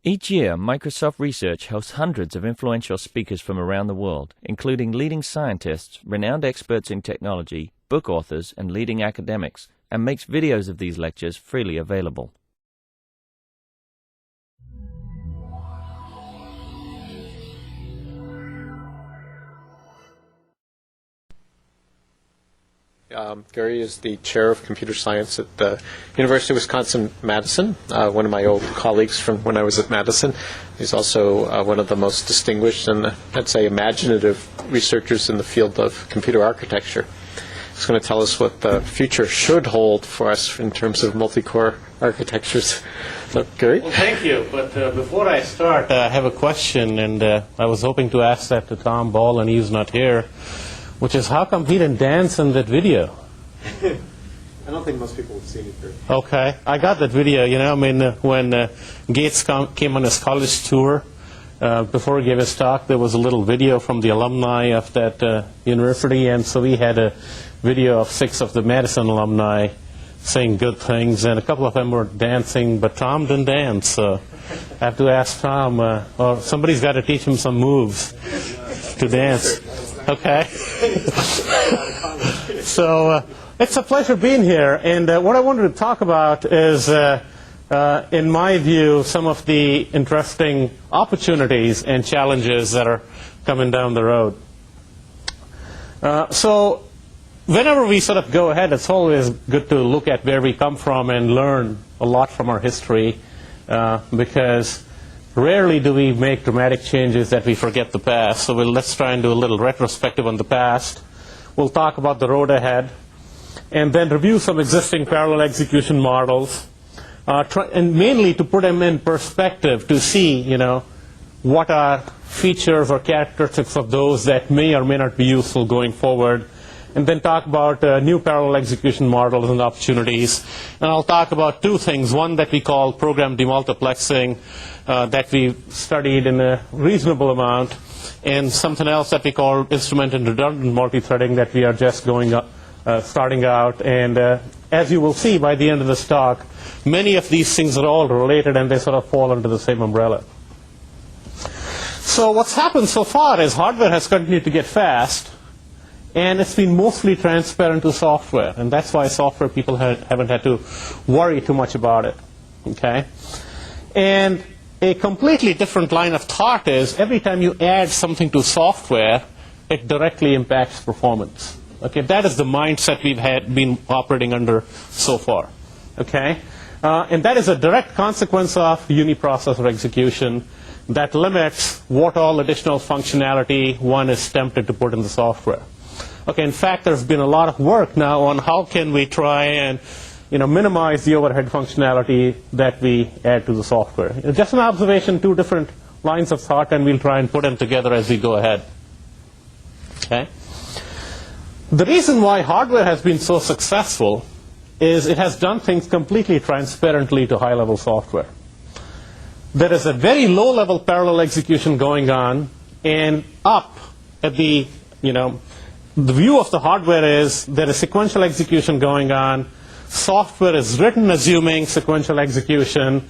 Each year, Microsoft Research hosts hundreds of influential speakers from around the world, including leading scientists, renowned experts in technology, book authors, and leading academics, and makes videos of these lectures freely available. Gary is the chair of computer science at the University of Wisconsin-Madison, one of my old colleagues from when I was at Madison. He's also one of the most distinguished and, I'd say, imaginative researchers in the field of computer architecture. He's going to tell us what the future should hold for us in terms of multi-core architectures. So, Gary? Well, thank you. But before I start, I have a question, and I was hoping to ask that to Tom Ball, and he's not here. Which is, how come he didn't dance in that video? I don't think most people have seen it here. Okay. I got that video, when Gates came on his college tour, before he gave his talk, there was a little video from the alumni of that university, and so we had a video of 6 of the Madison alumni saying good things, and a couple of them were dancing, but Tom didn't dance, so I have to ask Tom, or somebody's got to teach him some moves to dance. Okay. So it's a pleasure being here. And what I wanted to talk about is, in my view, some of the interesting opportunities and challenges that are coming down the road. So whenever we sort of go ahead, it's always good to look at where we come from and learn a lot from our history, because rarely do we make dramatic changes that we forget the past. So let's try and do a little retrospective on the past. We'll talk about the road ahead, and then review some existing parallel execution models, and mainly to put them in perspective to see, what are features or characteristics of those that may or may not be useful going forward. And then talk about new parallel execution models and opportunities. And I'll talk about 2 things. One that we call Program Demultiplexing, that we studied in a reasonable amount, and something else that we call instrument and redundant multi-threading that we are just starting out. And as you will see by the end of this talk, many of these things are all related, and they sort of fall under the same umbrella. So what's happened so far is hardware has continued to get fast, and it's been mostly transparent to software, and that's why software people haven't had to worry too much about it. Okay? And a completely different line of thought is every time you add something to software, it directly impacts performance. Okay? That is the mindset we've been operating under so far. Okay? And that is a direct consequence of uniprocessor execution that limits what all additional functionality one is tempted to put in the software. Okay, in fact, there's been a lot of work now on how can we try and minimize the overhead functionality that we add to the software. Just an observation, 2 different lines of thought, and we'll try and put them together as we go ahead. Okay? The reason why hardware has been so successful is it has done things completely transparently to high-level software. There is a very low-level parallel execution going on, and up at the view of the hardware is there is sequential execution going on. Software is written assuming sequential execution,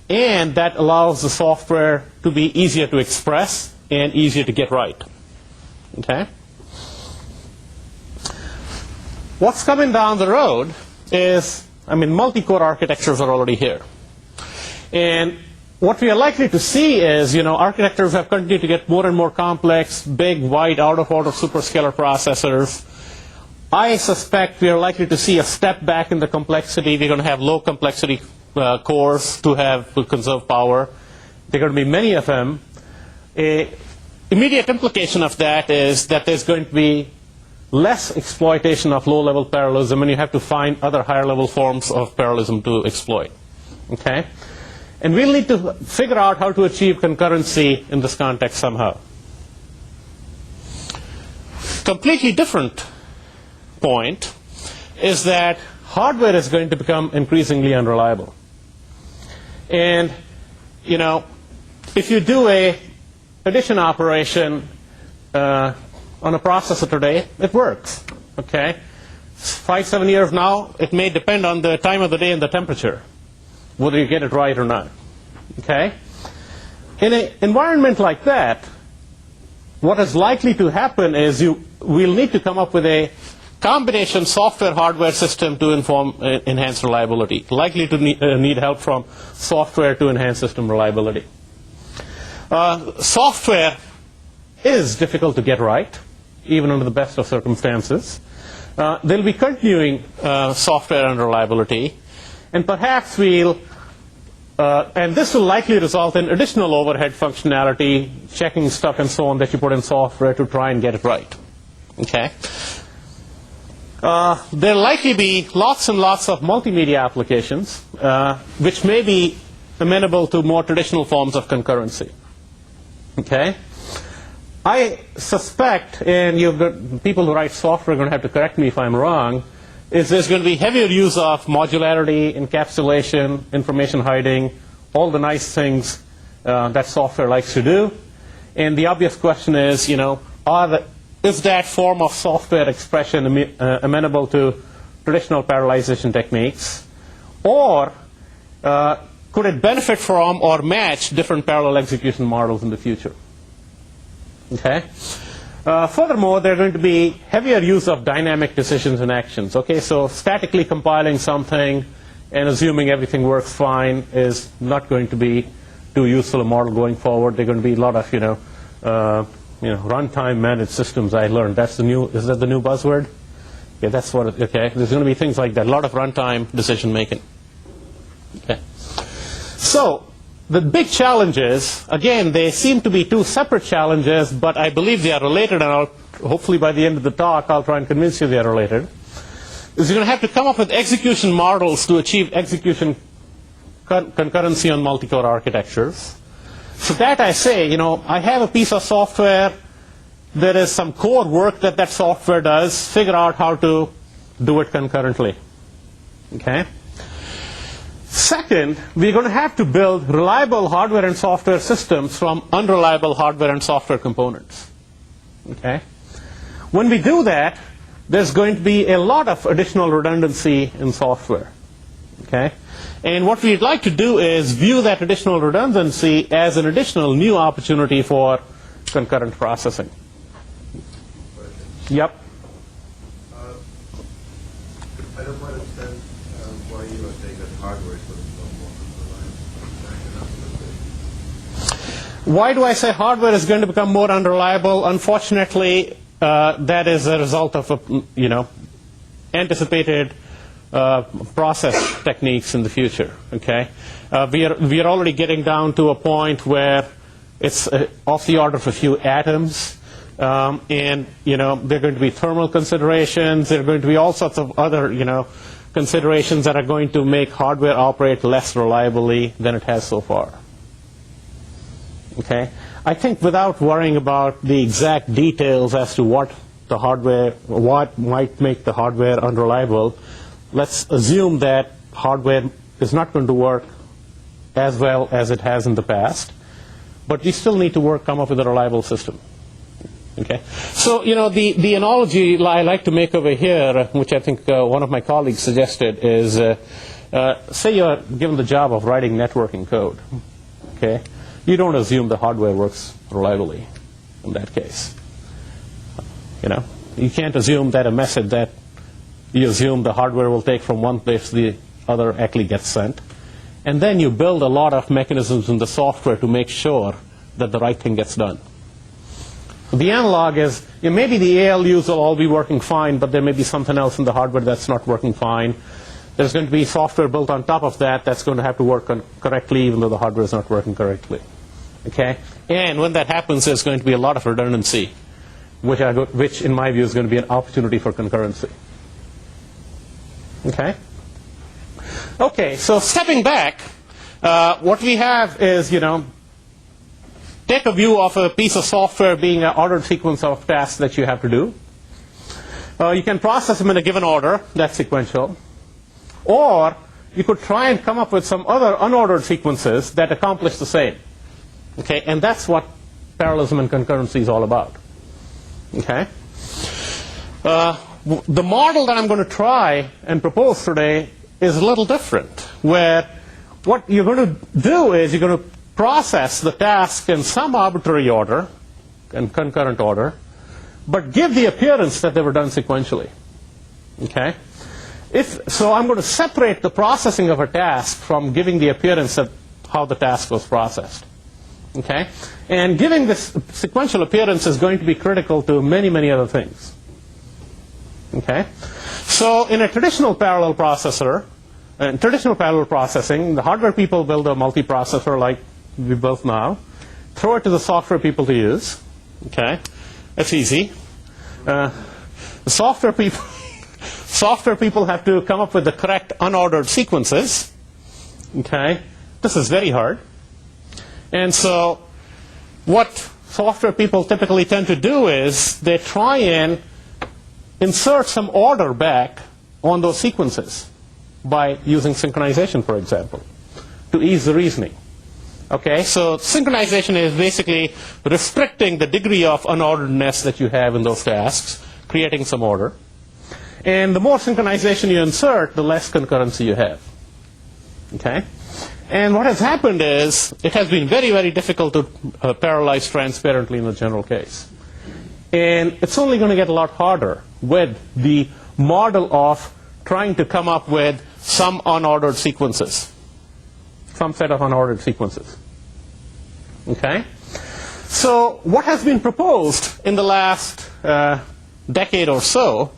and that allows the software to be easier to express and easier to get right. Okay? What's coming down the road is, multi-core architectures are already here. And what we are likely to see is, architectures have continued to get more and more complex, big, wide, out-of-order superscalar processors. I suspect we are likely to see a step back in the complexity. We're going to have low complexity cores to conserve power. There are going to be many of them. An immediate implication of that is that there's going to be less exploitation of low-level parallelism, and you have to find other higher-level forms of parallelism to exploit. Okay? And we'll need to figure out how to achieve concurrency in this context somehow. Completely different point is that hardware is going to become increasingly unreliable. And, if you do a addition operation on a processor today, it works. Okay? 5-7 years now, it may depend on the time of the day and the temperature, whether you get it right or not. Okay? In an environment like that, what is likely to happen is we'll need to come up with a combination software-hardware system to enhance reliability, likely to need help from software to enhance system reliability. Software is difficult to get right, even under the best of circumstances. There'll be continuing software unreliability, and perhaps and this will likely result in additional overhead functionality, checking stuff and so on that you put in software to try and get it right. Okay. There'll likely be lots and lots of multimedia applications, which may be amenable to more traditional forms of concurrency. Okay. I suspect, and people who write software are going to have to correct me if I'm wrong, is there's going to be heavier use of modularity, encapsulation, information hiding, all the nice things that software likes to do. And the obvious question is, is that form of software expression amenable to traditional parallelization techniques? Or could it benefit from or match different parallel execution models in the future? Okay. Furthermore, there's going to be heavier use of dynamic decisions and actions. Okay, so statically compiling something and assuming everything works fine is not going to be too useful a model going forward. There's going to be a lot of runtime managed systems. I learned is that the new buzzword? Yeah, that's what. Okay, there's going to be things like that. A lot of runtime decision making. Okay, so. The big challenges, again, they seem to be two separate challenges, but I believe they are related, and hopefully by the end of the talk, I'll try and convince you they are related. Is you're going to have to come up with execution models to achieve execution concurrency on multicore architectures. So that I say, I have a piece of software, there is some core work that software does, figure out how to do it concurrently. Okay? Second, we're going to have to build reliable hardware and software systems from unreliable hardware and software components. Okay? When we do that, there's going to be a lot of additional redundancy in software. Okay? And what we'd like to do is view that additional redundancy as an additional new opportunity for concurrent processing. Yep. I don't quite understand why you are saying that hardware is going to become more unreliable. Why do I say hardware is going to become more unreliable? Unfortunately, that is a result of anticipated process techniques in the future. Okay, we are already getting down to a point where it's of the order of a few atoms. And there are going to be thermal considerations. There are going to be all sorts of other considerations that are going to make hardware operate less reliably than it has so far. Okay, I think without worrying about the exact details as to what might make the hardware unreliable, let's assume that hardware is not going to work as well as it has in the past, but we still need to come up with a reliable system. Okay, so the analogy I like to make over here, which I think one of my colleagues suggested, is say you're given the job of writing networking code. Okay, you don't assume the hardware works reliably in that case. You can't assume that a message that you assume the hardware will take from one place to the other actually gets sent, and then you build a lot of mechanisms in the software to make sure that the right thing gets done. The analog is, maybe the ALUs will all be working fine, but there may be something else in the hardware that's not working fine. There's going to be software built on top of that that's going to have to work correctly, even though the hardware is not working correctly. Okay? And when that happens, there's going to be a lot of redundancy, which in my view is going to be an opportunity for concurrency. Okay? Okay, so stepping back, what we have is, take a view of a piece of software being an ordered sequence of tasks that you have to do. You can process them in a given order, that's sequential. Or you could try and come up with some other unordered sequences that accomplish the same. Okay, and that's what parallelism and concurrency is all about. Okay? The model that I'm going to try and propose today is a little different, where what you're going to do is you're going to process the task in some arbitrary order and concurrent order, but give the appearance that they were done sequentially. Okay? So I'm going to separate the processing of a task from giving the appearance of how the task was processed. Okay? And giving this sequential appearance is going to be critical to many, many other things. Okay? So in a traditional parallel processor, in traditional parallel processing, the hardware people build a multiprocessor like we built now, throw it to the software people to use. Okay? That's easy. The software people have to come up with the correct unordered sequences. Okay? This is very hard. And so what software people typically tend to do is they try and insert some order back on those sequences by using synchronization, for example, to ease the reasoning. Okay, so synchronization is basically restricting the degree of unorderedness that you have in those tasks, creating some order. And the more synchronization you insert, the less concurrency you have. Okay? And what has happened is it has been very, very difficult to parallelize transparently in the general case. And it's only going to get a lot harder with the model of trying to come up with some unordered sequences, some set of unordered sequences. Okay? So what has been proposed in the last decade or so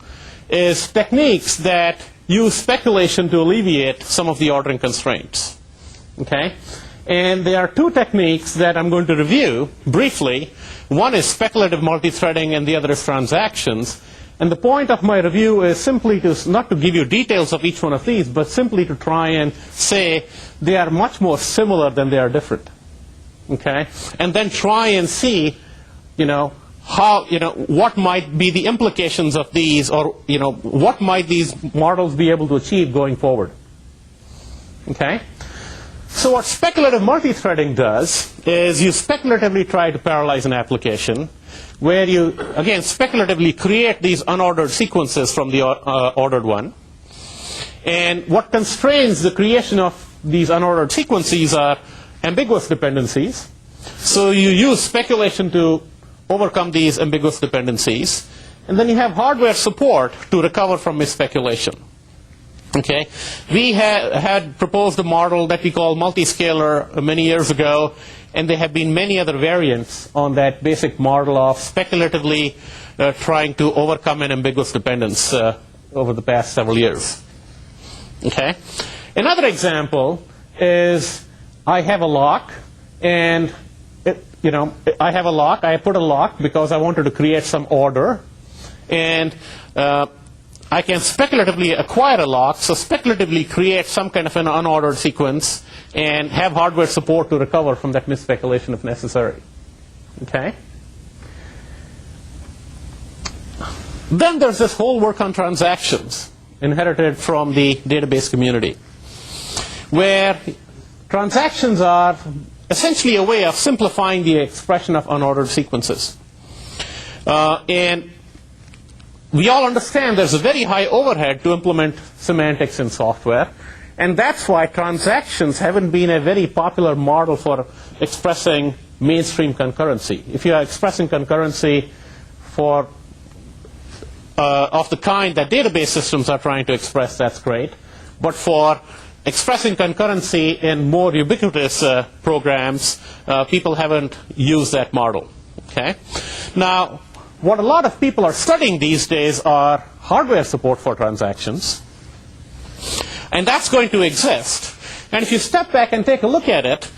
is techniques that use speculation to alleviate some of the ordering constraints. Okay? And there are two techniques that I'm going to review briefly. One is speculative multi-threading and the other is transactions. And the point of my review is simply to not to give you details of each one of these, but simply to try and say they are much more similar than they are different. Okay? And then try and see, how, what might be the implications of these, or, what might these models be able to achieve going forward. Okay? So what speculative multi-threading does is you speculatively try to parallelize an application where you, again, speculatively create these unordered sequences from the ordered one. And what constrains the creation of these unordered sequences are ambiguous dependencies. So you use speculation to overcome these ambiguous dependencies. And then you have hardware support to recover from misspeculation. Okay, we had proposed a model that we call multiscalar many years ago, and there have been many other variants on that basic model of speculatively trying to overcome an ambiguous dependence over the past several years. Okay, another example is I have a lock, and I have a lock. I put a lock because I wanted to create some order, and I can speculatively acquire a lock, so speculatively create some kind of an unordered sequence and have hardware support to recover from that misspeculation if necessary. Okay? Then there's this whole work on transactions inherited from the database community, where transactions are essentially a way of simplifying the expression of unordered sequences. And we all understand there's a very high overhead to implement semantics in software, and that's why transactions haven't been a very popular model for expressing mainstream concurrency. If you are expressing concurrency for of the kind that database systems are trying to express, that's great. But for expressing concurrency in more ubiquitous programs, people haven't used that model. Okay? Now, what a lot of people are studying these days are hardware support for transactions. And that's going to exist. And if you step back and take a look at it,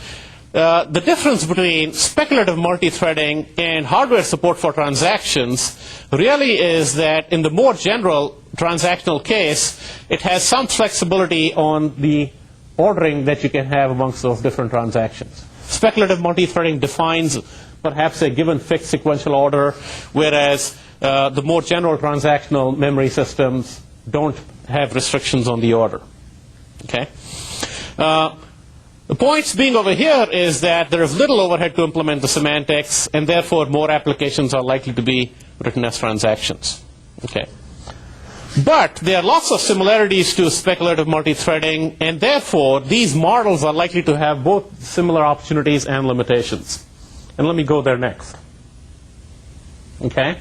the difference between speculative multi-threading and hardware support for transactions really is that in the more general transactional case, it has some flexibility on the ordering that you can have amongst those different transactions. Speculative multi-threading defines perhaps a given fixed sequential order, whereas the more general transactional memory systems don't have restrictions on the order. Okay? The points being over here is that there is little overhead to implement the semantics, and therefore more applications are likely to be written as transactions. Okay. But there are lots of similarities to speculative multi-threading, and therefore these models are likely to have both similar opportunities and limitations. And let me go there next. Okay?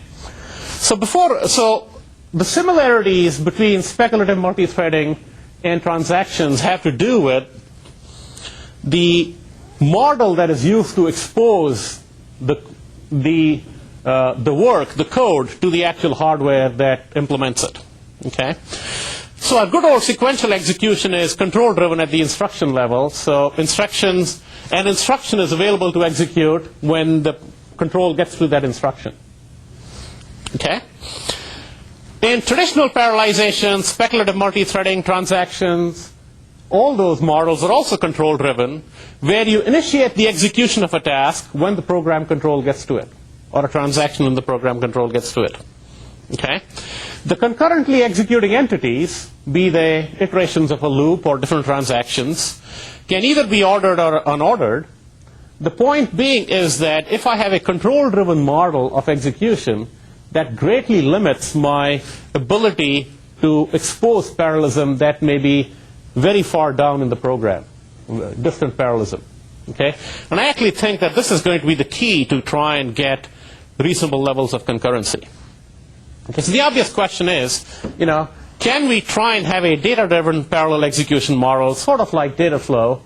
So the similarities between speculative multi-threading and transactions have to do with the model that is used to expose the work, the code, to the actual hardware that implements it. Okay? So a good old sequential execution is control-driven at the instruction level. So an instruction is available to execute when the control gets through that instruction. Okay? In traditional parallelization, speculative multi-threading, transactions, all those models are also control-driven, where you initiate the execution of a task when the program control gets to it, or a transaction when the program control gets to it. Okay? The concurrently executing entities, be they iterations of a loop or different transactions, can either be ordered or unordered. The point being is that if I have a control-driven model of execution, that greatly limits my ability to expose parallelism that may be very far down in the program, distant parallelism. Okay? And I actually think that this is going to be the key to try and get reasonable levels of concurrency. Okay, so the obvious question is, can we try and have a data-driven parallel execution model, sort of like data flow,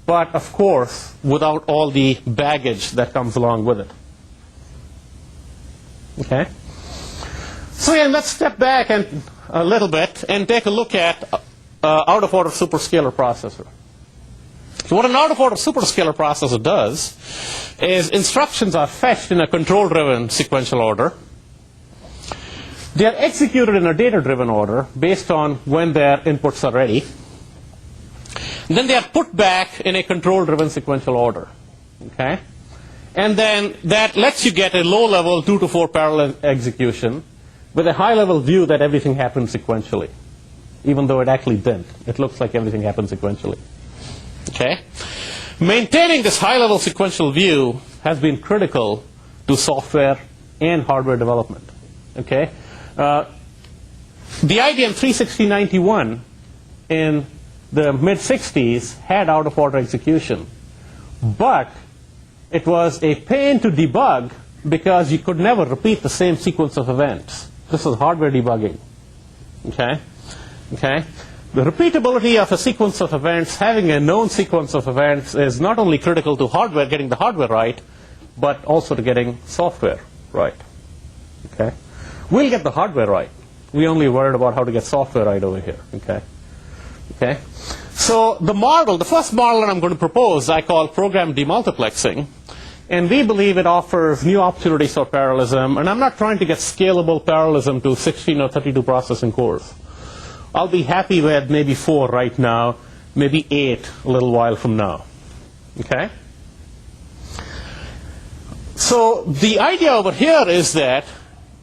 but of course without all the baggage that comes along with it? Okay? So yeah, let's step back a little bit and take a look at out-of-order superscalar processor. So what an out-of-order superscalar processor does is instructions are fetched in a control-driven sequential order. They are executed in a data-driven order based on when their inputs are ready. And then they are put back in a control-driven sequential order. Okay? And then that lets you get a low-level 2 to 4 parallel execution with a high-level view that everything happened sequentially, even though it actually didn't. It looks like everything happened sequentially. Okay? Maintaining this high-level sequential view has been critical to software and hardware development. Okay? The IBM 36091 in the mid-60s had out-of-order execution, but it was a pain to debug because you could never repeat the same sequence of events. This was hardware debugging. Okay? Okay? The repeatability of a sequence of events, having a known sequence of events, is not only critical to hardware, getting the hardware right, but also to getting software right. Okay? We'll get the hardware right. We only worried about how to get software right over here. Okay? Okay? So the first model that I'm going to propose, I call program demultiplexing. And we believe it offers new opportunities for parallelism. And I'm not trying to get scalable parallelism to 16 or 32 processing cores. I'll be happy with maybe 4 right now, maybe 8 a little while from now. Okay? So the idea over here is that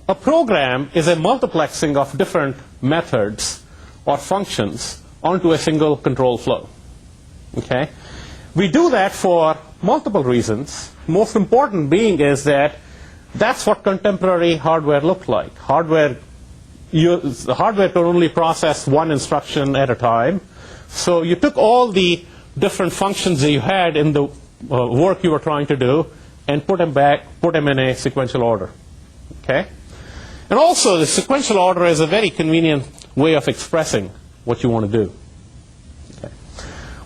a program is a multiplexing of different methods or functions onto a single control flow. Okay? We do that for multiple reasons. Most important being is that that's what contemporary hardware looked like. The hardware could only process one instruction at a time. So you took all the different functions that you had in the work you were trying to do and put them in a sequential order. Okay? And also, the sequential order is a very convenient way of expressing what you want to do. Okay.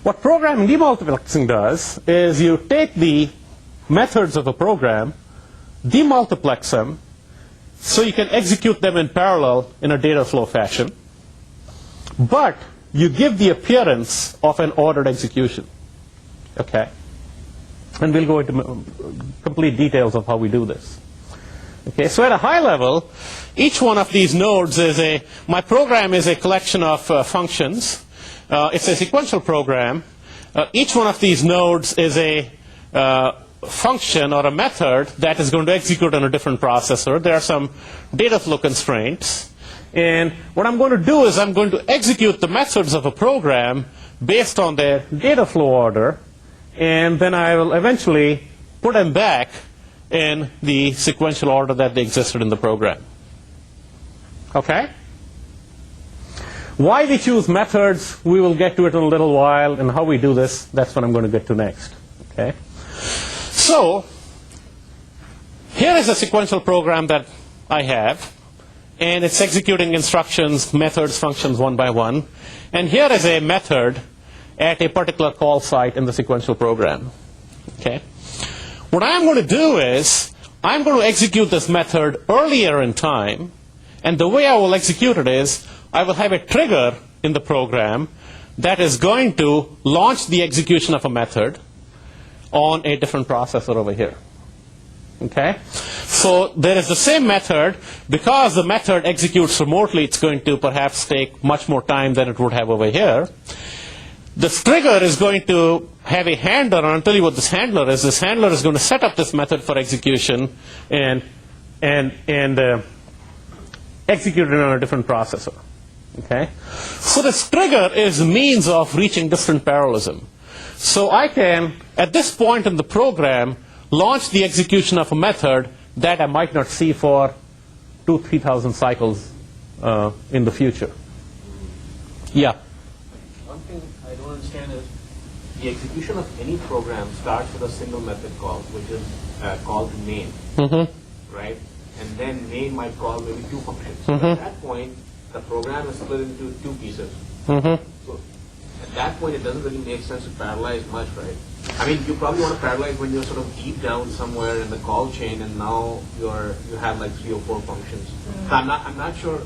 What program demultiplexing does is you take the methods of a program, demultiplex them, so you can execute them in parallel in a data flow fashion, but you give the appearance of an ordered execution. Okay? And we'll go into complete details of how we do this. Okay, so at a high level, each one of these nodes my program is a collection of functions. It's a sequential program. Each one of these nodes is a function or a method that is going to execute on a different processor. There are some data flow constraints. And what I'm going to do is I'm going to execute the methods of a program based on their data flow order. And then I will eventually put them back in the sequential order that they existed in the program. Okay? Why we choose methods, we will get to it in a little while, and how we do this, that's what I'm going to get to next. Okay? So, here is a sequential program that I have, and it's executing instructions, methods, functions one by one. And here is a method at a particular call site in the sequential program. Okay? What I'm going to do is, I'm going to execute this method earlier in time, and the way I will execute it is, I will have a trigger in the program that is going to launch the execution of a method on a different processor over here. Okay? So there is the same method. Because the method executes remotely, it's going to perhaps take much more time than it would have over here. This trigger is going to have a handler, and I'll tell you what this handler is. This handler is going to set up this method for execution and execute it on a different processor. Okay? So this trigger is a means of reaching distant parallelism. So I can, at this point in the program, launch the execution of a method that I might not see for 2,000-3,000 cycles in the future. Yeah? One thing I don't understand is the execution of any program starts with a single method call, which is called to main, right? And then main might call maybe two functions. So at that point, the program is split into two pieces. So at that point, it doesn't really make sense to parallelize much, right? I mean, you probably want to parallelize when you're sort of deep down somewhere in the call chain, and now you have like 3 or 4 functions. So I'm not sure.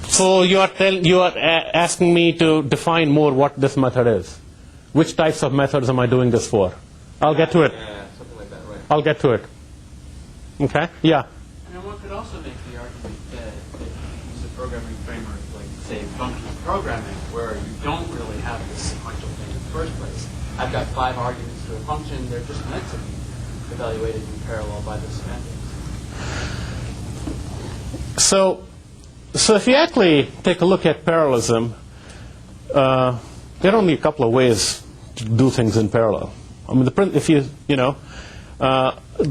So you are asking me to define more what this method is. Which types of methods am I doing this for? I'll get to it. Yeah, something like that, right? I'll get to it. Okay? Yeah. And one could also make the argument that use a programming framework like, say, functional programming, where you don't really have this sequential thing in the first place. I've got 5 arguments to a function. They're just meant to be evaluated in parallel by the semantics. So if you actually take a look at parallelism, there are only a couple of ways to do things in parallel. I mean, the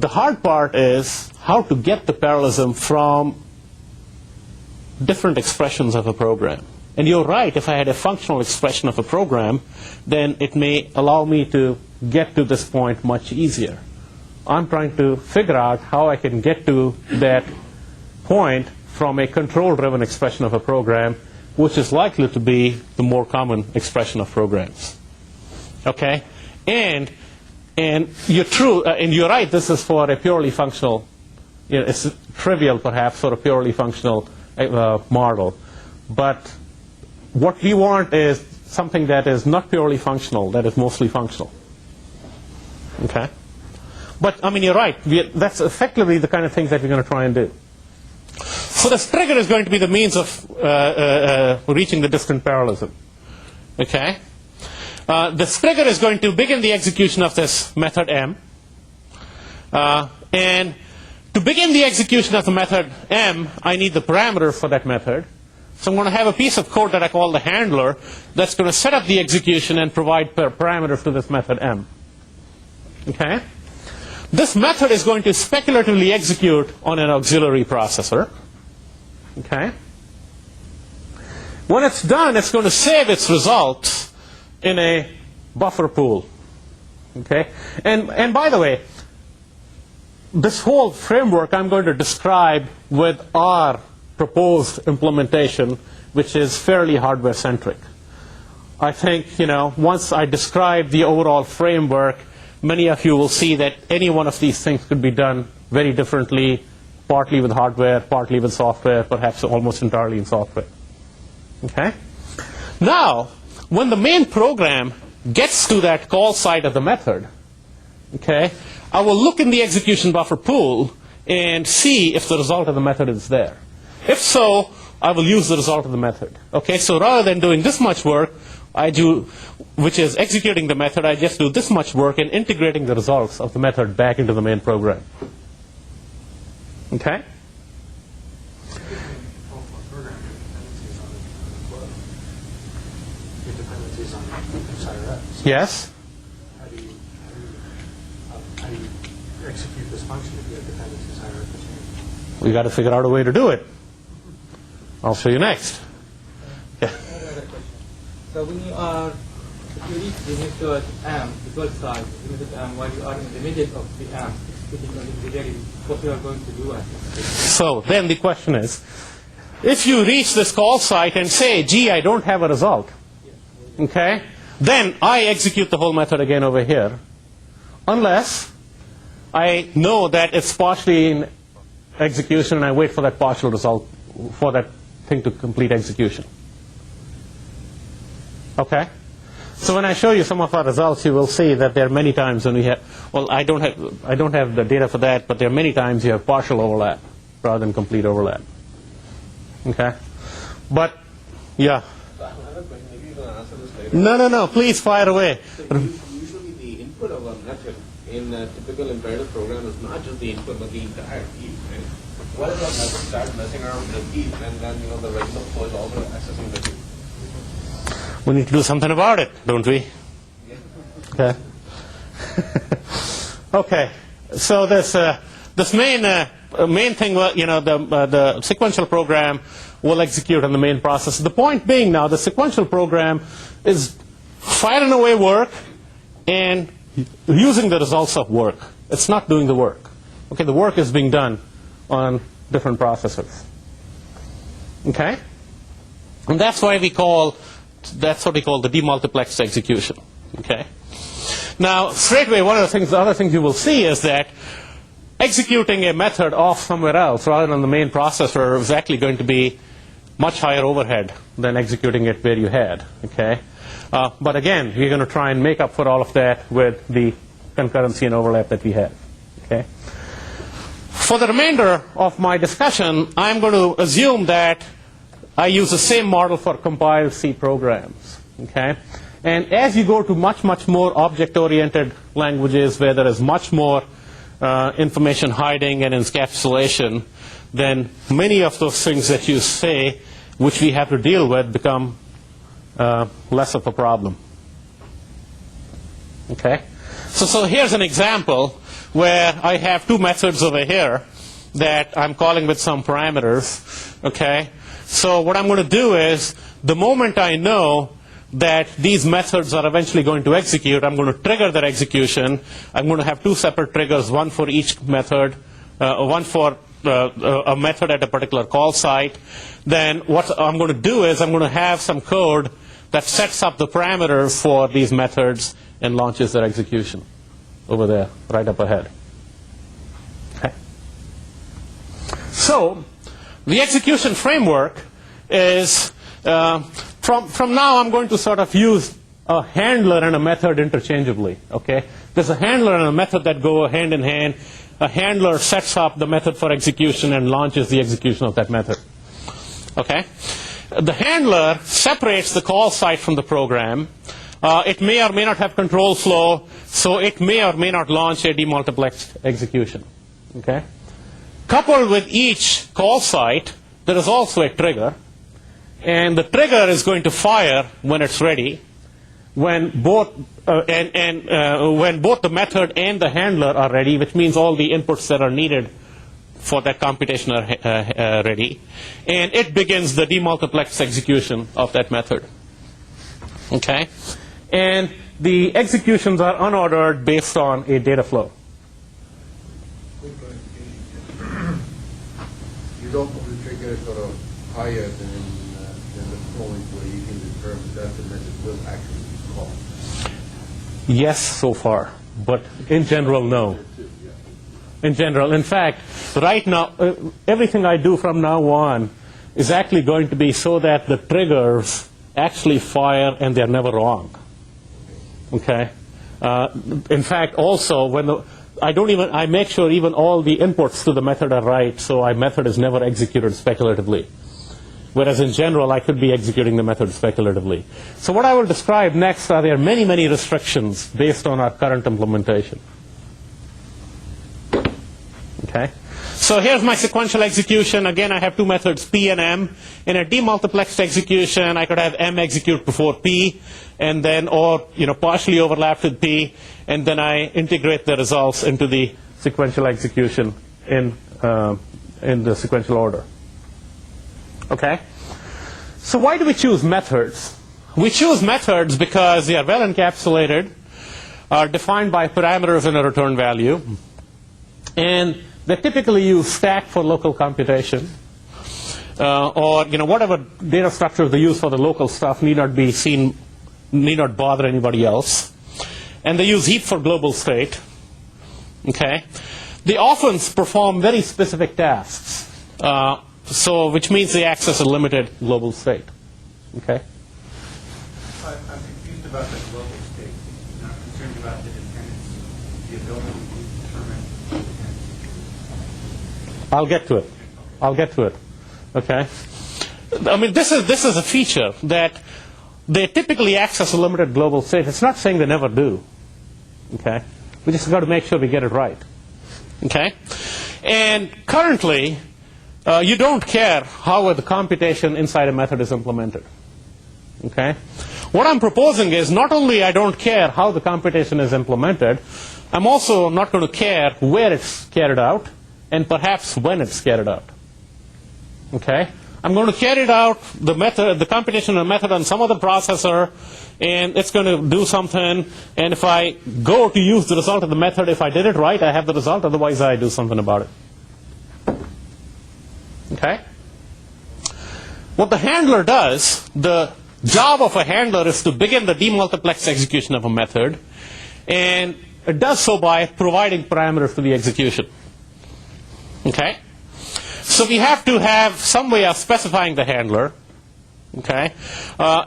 hard part is how to get the parallelism from different expressions of a program. And you're right, if I had a functional expression of a program, then it may allow me to get to this point much easier. I'm trying to figure out how I can get to that point from a control-driven expression of a program, which is likely to be the more common expression of programs. Okay? And you're right, this is for a purely functional, it's trivial perhaps for a purely functional model. But what we want is something that is not purely functional, that is mostly functional. Okay? But, I mean, you're right. That's effectively the kind of things that we're going to try and do. So this trigger is going to be the means of reaching the distant parallelism. Okay? This trigger is going to begin the execution of this method M. And to begin the execution of the method M, I need the parameter for that method. So I'm going to have a piece of code that I call the handler that's going to set up the execution and provide parameters to this method M. Okay? This method is going to speculatively execute on an auxiliary processor. Okay? When it's done, it's going to save its results in a buffer pool. Okay? And by the way, this whole framework I'm going to describe with our proposed implementation, which is fairly hardware-centric. I think, once I describe the overall framework, many of you will see that any one of these things could be done very differently, partly with hardware, partly with software, perhaps almost entirely in software. Okay? Now, when the main program gets to that call side of the method, okay, I will look in the execution buffer pool and see if the result of the method is there. If so, I will use the result of the method. Okay, so rather than doing this much work, I do, which is executing the method, I just do this much work in integrating the results of the method back into the main program. Okay? Yes? How do you execute this function if you have dependencies higher up the chain? We got to figure out a way to do it. I'll show you next. Yeah. So when you are, if you reach the method amp, the goal size, the method amp, while you are in the middle of the amp, executing on individually, what you are going to do at this stage. So then the question is, if you reach this call site and say, gee, I don't have a result, okay, then I execute the whole method again over here, unless I know that it's partially in execution and I wait for that partial result, for that thing to complete execution. Okay? So when I show you some of our results, you will see that there are many times when we have, well, I don't have the data for that, but there are many times you have partial overlap rather than complete overlap. Okay? But, yeah. I have a question. Maybe you can answer this later. No, please fire away. So usually the input of a method in a typical imperative program is not just the input, but the entire heap. Right? What if a method starts messing around with the heap, and then the regular flow is also accessing the heap? We need to do something about it, don't we? Yeah. Okay. Okay. So this main thing, the sequential program will execute on the main process. The point being now, the sequential program is firing away work and using the results of work. It's not doing the work. Okay, the work is being done on different processors. Okay? And that's what we call the demultiplexed execution. Okay? Now, straightaway, the other things you will see is that executing a method off somewhere else rather than the main processor is actually going to be much higher overhead than executing it where you had. Okay? But again, we're going to try and make up for all of that with the concurrency and overlap that we have. Okay? For the remainder of my discussion, I'm going to assume that I use the same model for compiled C programs. Okay? And as you go to much, much more object-oriented languages where there is much more information hiding and encapsulation, then many of those things that you say, which we have to deal with, become less of a problem. Okay? So here's an example where I have two methods over here that I'm calling with some parameters. Okay? So what I'm going to do is, the moment I know that these methods are eventually going to execute, I'm going to trigger their execution. I'm going to have two separate triggers, one for each method, one for a method at a particular call site. Then what I'm going to do is I'm going to have some code that sets up the parameters for these methods and launches their execution over there, right up ahead. Okay. So the execution framework is, from now I'm going to sort of use a handler and a method interchangeably. Okay? There's a handler and a method that go hand in hand. A handler sets up the method for execution and launches the execution of that method. Okay? The handler separates the call site from the program. It may or may not have control flow, so it may or may not launch a demultiplexed execution. Okay? Coupled with each call site, there is also a trigger. And the trigger is going to fire when it's ready, when both when both the method and the handler are ready, which means all the inputs that are needed for that computation are ready. And it begins the demultiplexed execution of that method. Okay? And the executions are unordered based on a data flow. You don't put the trigger sort of higher than the point where you can determine that the method will actually be called. Yes, so far. But in general, no. In general. In fact, right now, everything I do from now on is actually going to be so that the triggers actually fire and they're never wrong. Okay? In fact, also, when I make sure even all the inputs to the method are right, so my method is never executed speculatively. Whereas in general, I could be executing the method speculatively. So what I will describe next are there are many, many restrictions based on our current implementation. Okay? So here's my sequential execution. Again, I have two methods, P and M. In a demultiplexed execution, I could have M execute before P, and then, or partially overlapped with P, and then I integrate the results into the sequential execution in the sequential order. Okay? So why do we choose methods? We choose methods because they are well encapsulated, are defined by parameters and a return value, and they typically use stack for local computation, or whatever data structure they use for the local stuff need not be seen, need not bother anybody else, and they use heap for global state. Okay, they often perform very specific tasks, which means they access a limited global state. Okay. I'm confused about the global state. I'm not concerned about the dependency, the ability to determine dependency. I'll get to it. Okay. I mean, this is a feature that they typically access a limited global state. It's not saying they never do. Okay. We just got to make sure we get it right. Okay. And currently, you don't care how the computation inside a method is implemented. Okay. What I'm proposing is not only I don't care how the computation is implemented, I'm also not going to care where it's carried out and perhaps when it's carried out. Okay. I'm going to carry out the computation of the method on some other processor, and it's going to do something. And if I go to use the result of the method, if I did it right, I have the result. Otherwise, I do something about it. Okay. What the handler does, the job of a handler is to begin the demultiplexed execution of a method, and it does so by providing parameters for the execution. Okay. So we have to have some way of specifying the handler. Okay.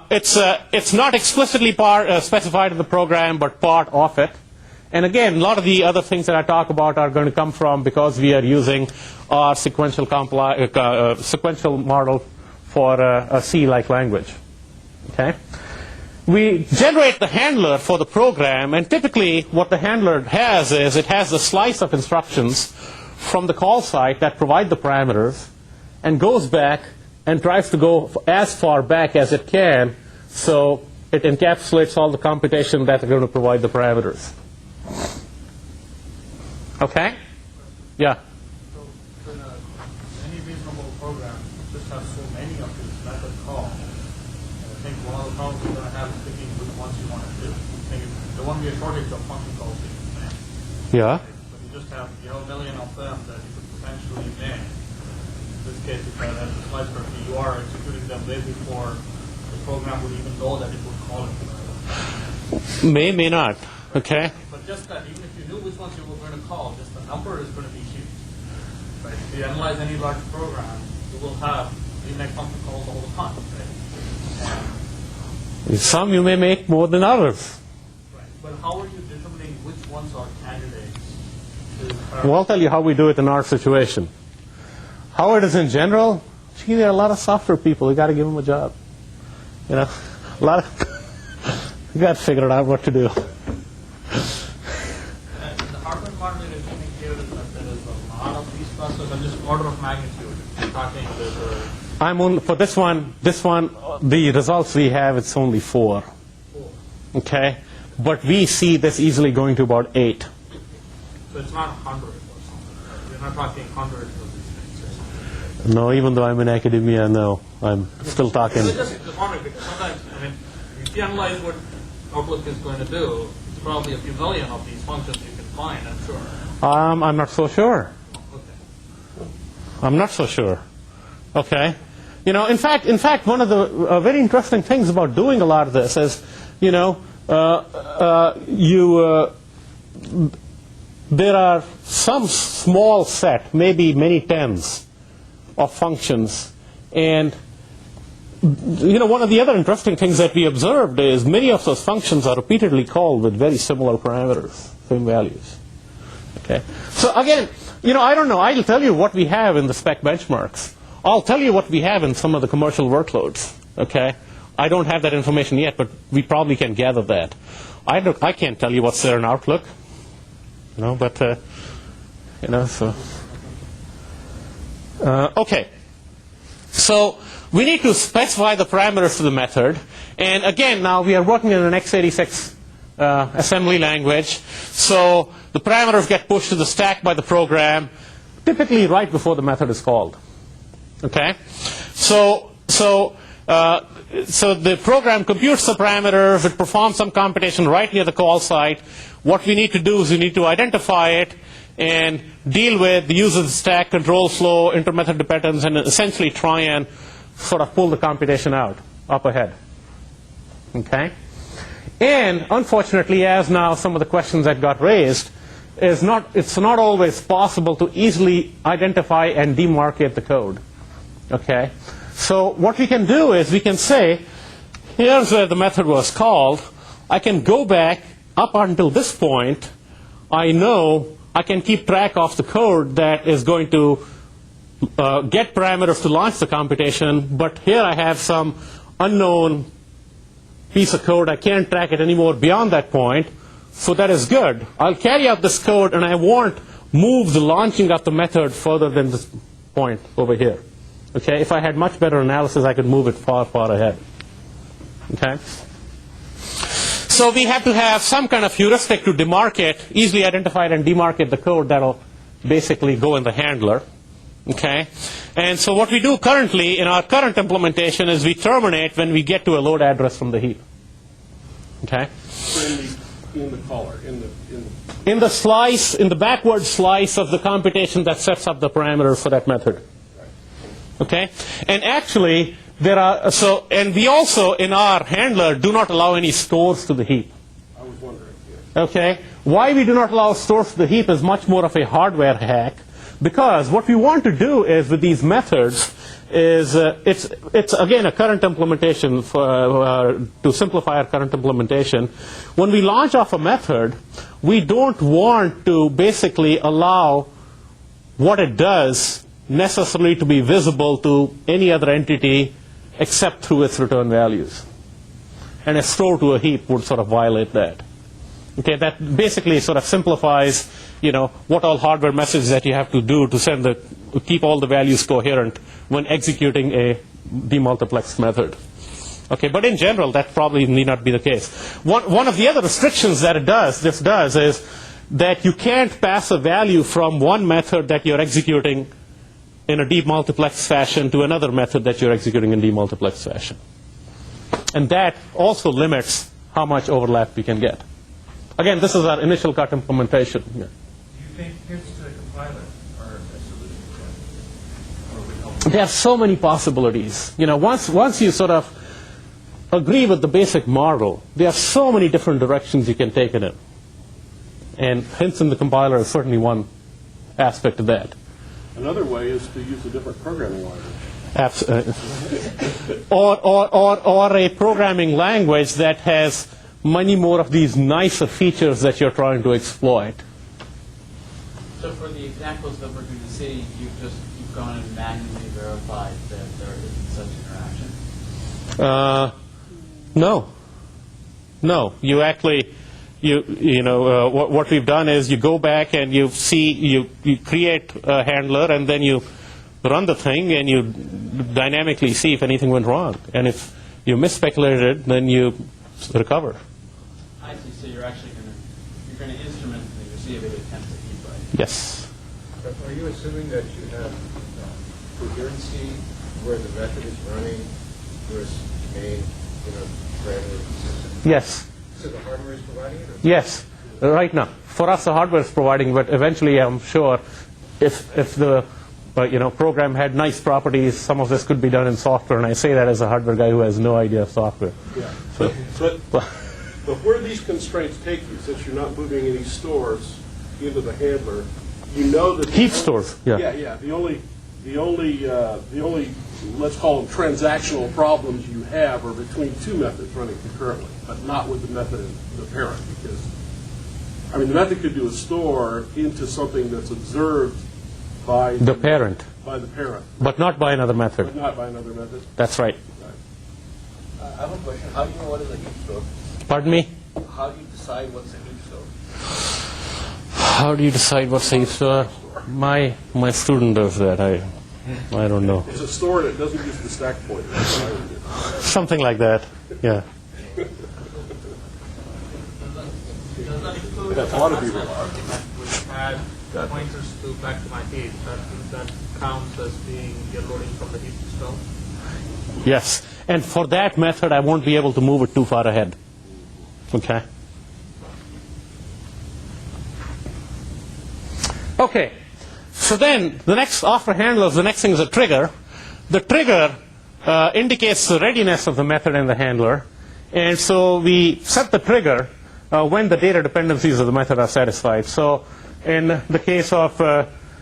It's not explicitly specified in the program, but part of it. And again, a lot of the other things that I talk about are going to come from because we are using our sequential model for a C-like language. Okay. We generate the handler for the program, and typically what the handler has is it has a slice of instructions from the call site that provide the parameters and goes back and tries to go as far back as it can, so it encapsulates all the computation that are going to provide the parameters. Okay? Yeah? So in any reasonable program, just have so many of these method calls. I think one of the problems you're going to have is picking which ones you want to do. I think there won't be a shortage of function calls you can make. Yeah. But you just have a million of them that you could potentially make. In this case, if I have the slice correctly, you are executing them way before the program would even know that it would call it. May not. Okay. But just that, even if you knew which ones you were going to call, just the number is going to be huge. Right? If you analyze any large program, you will have you make function calls all the time. Right? Some you may make more than others. Right. But how are you determining which ones are candidates? Well, I'll tell you how we do it in our situation. How it is in general, gee, there are a lot of software people. You got to give them a job. You know, a lot of you got to figure out what to do. The hardware part that is being here is that there is a lot of these clusters, and just order of magnitude. I'm talking I'm only for this one. This one, the results we have, it's only 4. Okay, but we see this easily going to about 8. So it's not 100 or something. We're not talking hundreds of these things. No, even though I'm in academia, no, I'm still talking. So just wondering, because sometimes, I mean, if you analyze what Outlook is going to do, it's probably a few million of these functions you can find, I'm sure. I'm not so sure. Okay. I'm not so sure. Okay. You know, in fact, one of the very interesting things about doing a lot of this is, you know, there are some small set, maybe many tens of functions, and you know, one of the other interesting things that we observed is many of those functions are repeatedly called with very similar parameters, same values. Okay. So again, you know, I don't know. I'll tell you what we have in the spec benchmarks. I'll tell you what we have in some of the commercial workloads. Okay. I don't have that information yet, but we probably can gather that. I can't tell you what's there in Outlook. You know, but you know, so okay. So we need to specify the parameters to the method, and again, now we are working in an x86 assembly language, so the parameters get pushed to the stack by the program, typically right before the method is called. Okay, so So the program computes the parameters, it performs some computation right near the call site. What we need to do is we need to identify it and deal with the use of the stack, control flow, inter-method dependence, and essentially try and sort of pull the computation out, up ahead. Okay? And unfortunately, as now some of the questions that got raised, it's not always possible to easily identify and demarcate the code. Okay? So what we can do is we can say, here's where the method was called. I can go back up until this point. I know I can keep track of the code that is going to get parameters to launch the computation, but here I have some unknown piece of code. I can't track it anymore beyond that point, so that is good. I'll carry out this code, and I won't move the launching of the method further than this point over here. Okay? If I had much better analysis, I could move it far, far ahead. Okay? So we have to have some kind of heuristic to demarcate, easily identify and demarcate the code that'll basically go in the handler. Okay? And so what we do currently in our current implementation is we terminate when we get to a load address from the heap. Okay? In the caller, in the slice, in the backward slice of the computation that sets up the parameters for that method. Okay? And actually, and we also, in our handler, do not allow any stores to the heap. I was wondering. Yeah. Okay? Why we do not allow stores to the heap is much more of a hardware hack, because what we want to do is with these methods is it's again a current implementation to simplify our current implementation. When we launch off a method, we don't want to basically allow what it does necessarily to be visible to any other entity except through its return values. And a store to a heap would sort of violate that. Okay, that basically sort of simplifies, what all hardware messages that you have to do to keep all the values coherent when executing a demultiplexed method. Okay, but in general, that probably need not be the case. One of the other restrictions that this does is that you can't pass a value from one method that you're executing in a demultiplexed fashion to another method that you're executing in demultiplexed fashion. And that also limits how much overlap we can get. Again, this is our initial cut implementation. Yeah. Do you think hits to the compiler are a solution to that? There are so many possibilities. Once you sort of agree with the basic model, there are so many different directions you can take it in. And hints in the compiler is certainly one aspect of that. Another way is to use a different programming language. Absolutely. or a programming language that has many more of these nicer features that you're trying to exploit. So for the examples that we're going to see, you've gone and manually verified that there isn't such interaction? No. You actually, what we've done is you go back and you create a handler, and then you run the thing and you dynamically see if anything went wrong. And if you misspeculated, then you recover. I see. So you're actually going to instrument the receive it attempt to heap, right? Yes. But are you assuming that you have concurrency where the method is running versus main, parameter? Yes. So the hardware is providing it? Or? Yes. Right now, for us, the hardware is providing, but eventually, I'm sure, if the program had nice properties, some of this could be done in software, and I say that as a hardware guy who has no idea of software. Yeah. But where these constraints take you, since you're not moving any stores into the handler, that heap stores. Yeah. Yeah. The only let's call them transactional problems you have are between two methods running concurrently, but not with the method and the parent, because the method could do a store into something that's observed by the parent. By the parent. But not by another method. But not by another method. That's right. I have a question. How do you know what is a heap store? Pardon me? How do you decide what's a heap store? How do you decide what's a heap store? My student does that. I don't know. It's a store that doesn't use the stack pointer. Something like that. Yeah. Does that include That's a lot of people. argument which had pointers back to my heap that counts as being you're loading from the heap itself? Yes. And for that method, I won't be able to move it too far ahead. Okay? Okay. So then, the next, after handlers, the next thing is a trigger. The trigger indicates the readiness of the method and the handler. And so we set the trigger when the data dependencies of the method are satisfied. So in the case of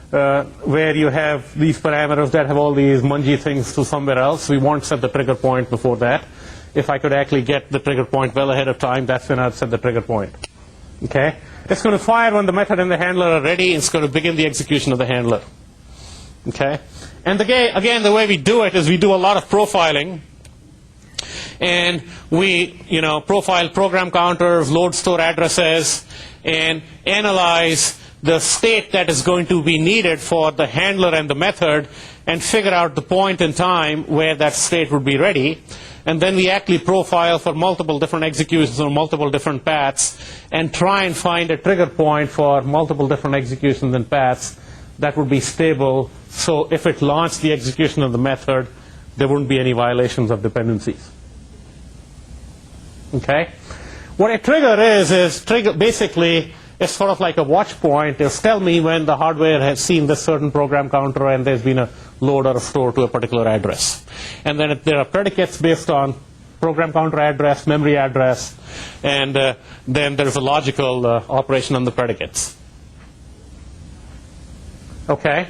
where you have these parameters that have all these mungy things to somewhere else, we won't set the trigger point before that. If I could actually get the trigger point well ahead of time, that's when I'd set the trigger point. Okay? It's going to fire when the method and the handler are ready. It's going to begin the execution of the handler. Okay? And again, the way we do it is we do a lot of profiling. And we, profile program counters, load store addresses, and analyze the state that is going to be needed for the handler and the method, and figure out the point in time where that state would be ready. And then we actually profile for multiple different executions or multiple different paths, and try and find a trigger point for multiple different executions and paths that would be stable. So if it launched the execution of the method, there wouldn't be any violations of dependencies. Okay? What a trigger is trigger basically is sort of like a watch point. It'll tell me when the hardware has seen this certain program counter and there's been a load or a store to a particular address. And then there are predicates based on program counter address, memory address, and then there's a logical operation on the predicates. Okay?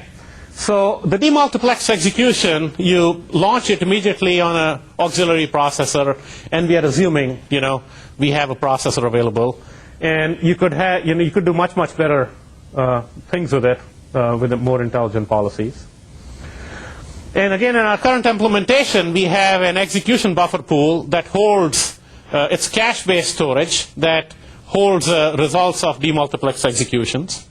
So the demultiplexed execution, you launch it immediately on an auxiliary processor, and we are assuming, we have a processor available, and you could have, you could do much better things with it with more intelligent policies. And again, in our current implementation, we have an execution buffer pool that holds, it's cache-based storage that holds results of demultiplexed executions.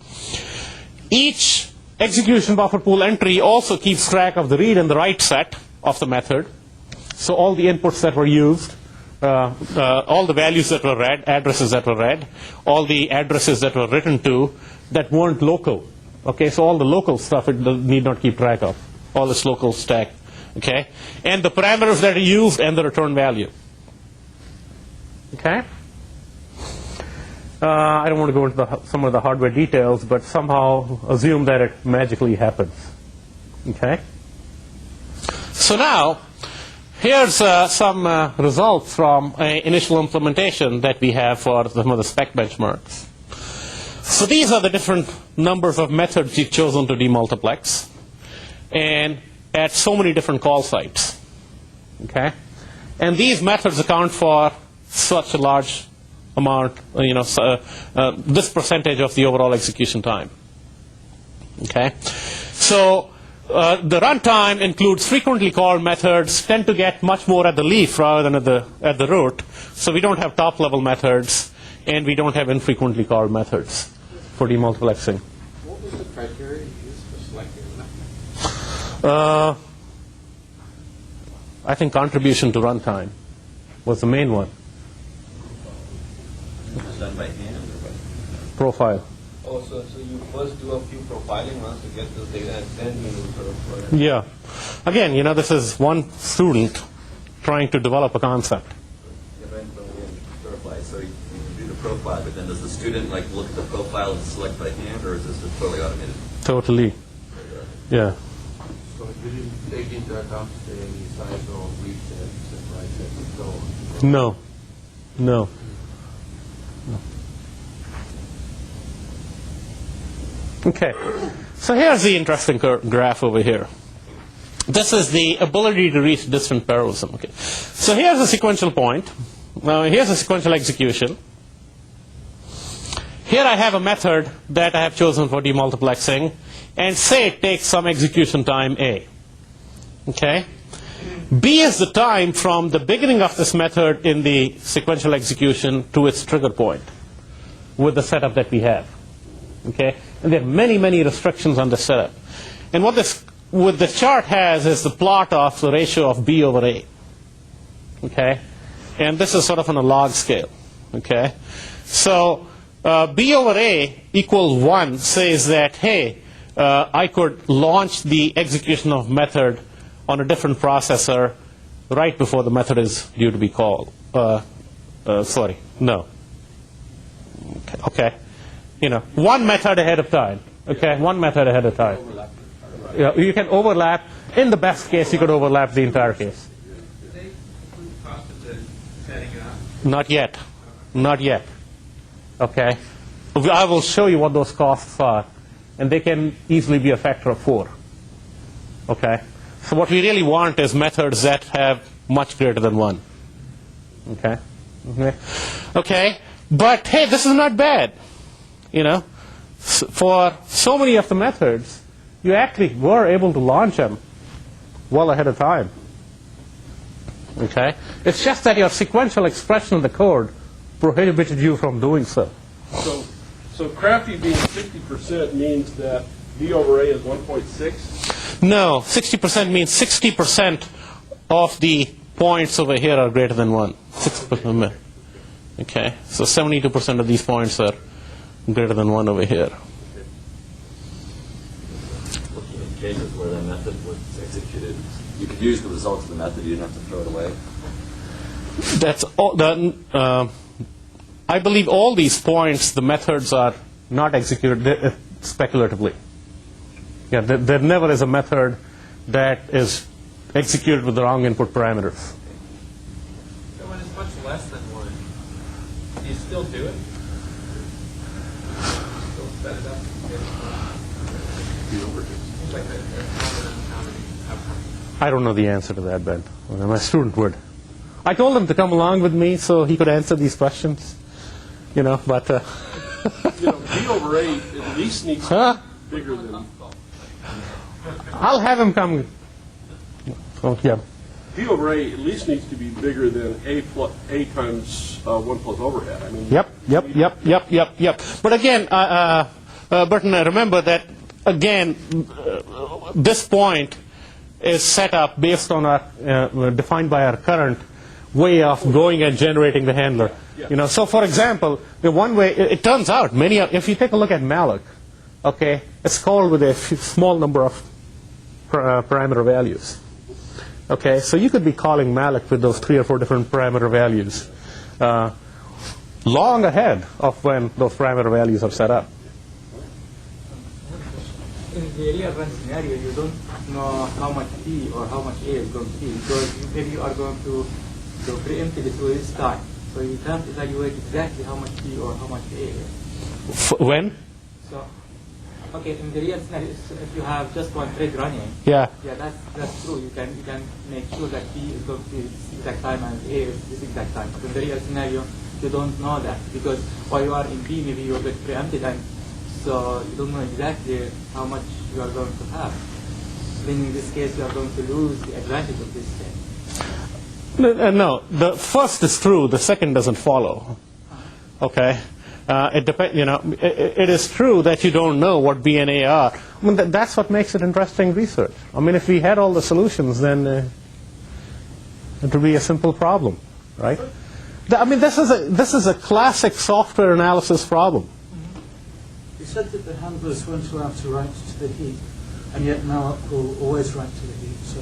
Each execution buffer pool entry also keeps track of the read and the write set of the method. So all the inputs that were used, all the values that were read, addresses that were read, all the addresses that were written to that weren't local. Okay, so all the local stuff it need not keep track of. All this local stack. Okay, and the parameters that are used and the return value. Okay. I don't want to go into some of the hardware details, but somehow assume that it magically happens. Okay? So now, here's some results from an initial implementation that we have for some of the spec benchmarks. So these are the different numbers of methods you've chosen to demultiplex, and at so many different call sites. Okay? And these methods account for such a large amount, this percentage of the overall execution time. Okay, so the runtime includes frequently called methods, tend to get much more at the leaf rather than at the root. So we don't have top level methods, and we don't have infrequently called methods for demultiplexing. What was the criteria you used for selecting the method? I think contribution to runtime was the main one. Done by hand or by profile. Oh, so you first do a few profiling runs to get this data, and then you sort of Yeah. Again, this is one student trying to develop a concept. So you do the profile, but then does the student look at the profile and select by hand, or is this just totally automated? Totally. Yeah. So you didn't take into account any size or read sets and write sets and so on? No. Okay, so here's the interesting graph over here. This is the ability to reach distant parallelism. Okay, so here's a sequential point. Now here's a sequential execution. Here I have a method that I have chosen for demultiplexing, and say it takes some execution time A. Okay, B is the time from the beginning of this method in the sequential execution to its trigger point with the setup that we have. Okay, and there are many restrictions on the setup. And what the chart has is the plot of the ratio of B over A. Okay, and this is sort of on a log scale. Okay, so B over A equals 1 says that, hey, I could launch the execution of method on a different processor right before the method is due to be called. Sorry, no. Okay. One method ahead of time. Okay, one method ahead of time. You can overlap. In the best case, you could overlap the entire case. Do they include cost of the setting it up? Not yet. Not yet. Okay. I will show you what those costs are, and they can easily be a factor of 4. Okay. So what we really want is methods that have much greater than 1. Okay. Okay. But hey, this is not bad. For so many of the methods, you actually were able to launch them well ahead of time. Okay? It's just that your sequential expression of the code prohibited you from doing so. So crafty being 60% means that B over A is 1.6? No, 60% means 60% of the points over here are greater than 1. 60%. Okay, so 72% of these points are greater than 1 over here. Looking at cases where the method was executed, you could use the results of the method, you didn't have to throw it away. That's all. I believe all these points, the methods are not executed speculatively. Yeah, there never is a method that is executed with the wrong input parameters. So when it's much less than 1, do you still do it? Still set it up? Seems like how many outcomes? I don't know the answer to that, Ben. My student would. I told him to come along with me so he could answer these questions. But B over A at least needs to be bigger than. I'll have him come. Oh, yeah. B over A at least needs to be bigger than A times 1 plus overhead. I mean. Yep. But again, Burton, remember that again, this point is set up based on our defined by our current way of going and generating the handler. So for example, the one way it turns out if you take a look at malloc, okay, it's called with a small number of parameter values. Okay, so you could be calling malloc with those 3 or 4 different parameter values long ahead of when those parameter values are set up. In the real run scenario, you don't know how much B or how much A is going to be, because maybe you are going to preempt it through this time. So you can't evaluate exactly how much B or how much A is. When? So, okay, in the real scenario, if you have just one thread running, Yeah, that's true. You can make sure that B is going to be this exact time and A is this exact time. But in the real scenario, you don't know that, because while you are in B, maybe you get preempted, and so you don't know exactly how much you are going to have. Then in this case, you are going to lose the advantage of this thing. No, the first is true, the second doesn't follow. Okay? It depends. It is true that you don't know what B and A are. I mean, that's what makes it interesting research. I mean, if we had all the solutions, then it would be a simple problem, right? I mean, this is a classic software analysis problem. You said that the handlers weren't allowed to write to the heap, and yet malloc will always write to the heap, so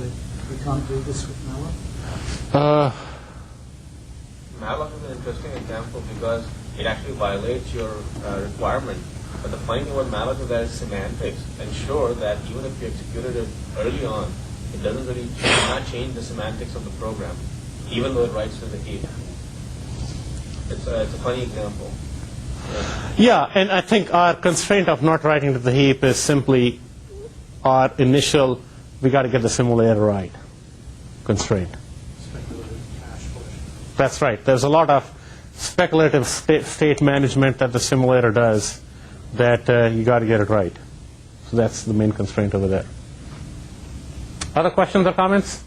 we can't do this with malloc? Malloc is an interesting example because it actually violates your requirement. But the funny thing about malloc is that it's semantics. Ensure that even if you executed it early on, it doesn't really not change the semantics of the program, even though it writes to the heap. It's a funny example. Yeah, and I think our constraint of not writing to the heap is simply our initial, we got to get the simulator right constraint. That's right. There's a lot of speculative state management that the simulator does that you got to get it right. So that's the main constraint over there. Other questions or comments?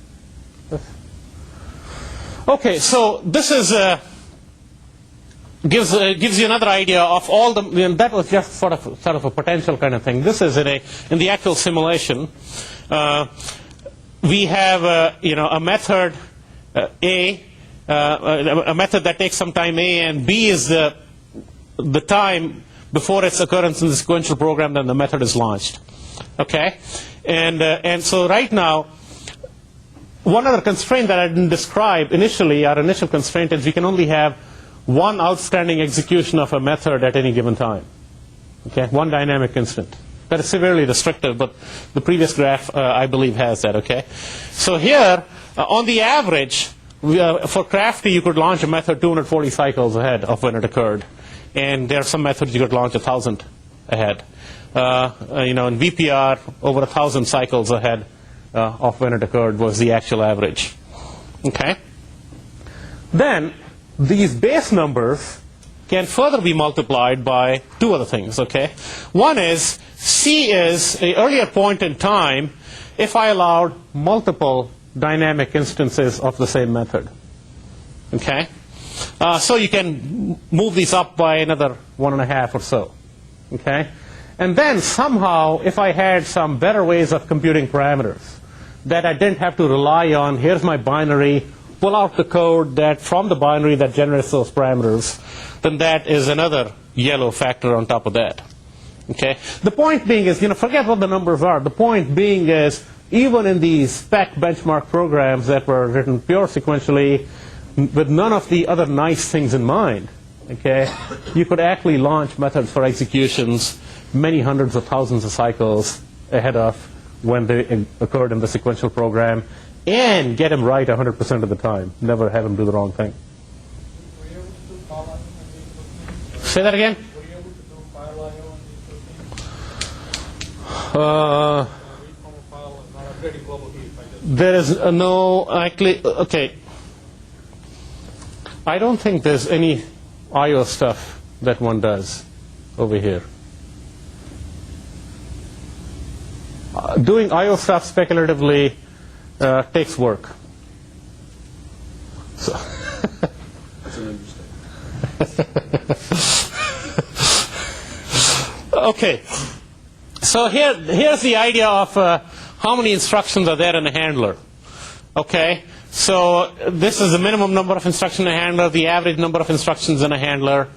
Okay, so this is gives you another idea of all the. That was just sort of a potential kind of thing. This is in the actual simulation. We have a method a method that takes some time A, and B is the time before its occurrence in the sequential program, then the method is launched. Okay, and so right now, one other constraint that I didn't describe initially, our initial constraint is we can only have one outstanding execution of a method at any given time. Okay, one dynamic instant. That is severely restrictive, but the previous graph, I believe, has that. Okay, so here, on the average, for Crafty, you could launch a method 240 cycles ahead of when it occurred, and there are some methods you could launch 1,000 ahead. In VPR, over 1,000 cycles ahead of when it occurred was the actual average. Okay. Then these base numbers can further be multiplied by two other things. Okay. One is C is an earlier point in time if I allowed multiple dynamic instances of the same method. Okay. So you can move these up by another 1.5 or so. Okay. And then somehow, if I had some better ways of computing parameters that I didn't have to rely on, here's my binary, pull out the code that from the binary that generates those parameters, then that is another yellow factor on top of that. Okay? The point being is, forget what the numbers are. The point being is, even in these spec benchmark programs that were written pure sequentially, with none of the other nice things in mind, okay, you could actually launch methods for executions many hundreds of thousands of cycles ahead of when they occurred in the sequential program and get them right 100% of the time. Never have them do the wrong thing. Were you able to do parallelizing on these routines? Say that again? Were you able to do parallelizing on these routines? There is no, actually, okay. I don't think there's any I/O stuff that one does over here. Doing I/O stuff speculatively takes work. So That's an understatement. Okay. So here's the idea of how many instructions are there in a handler. Okay. So this is the minimum number of instructions in a handler, the average number of instructions in a handler,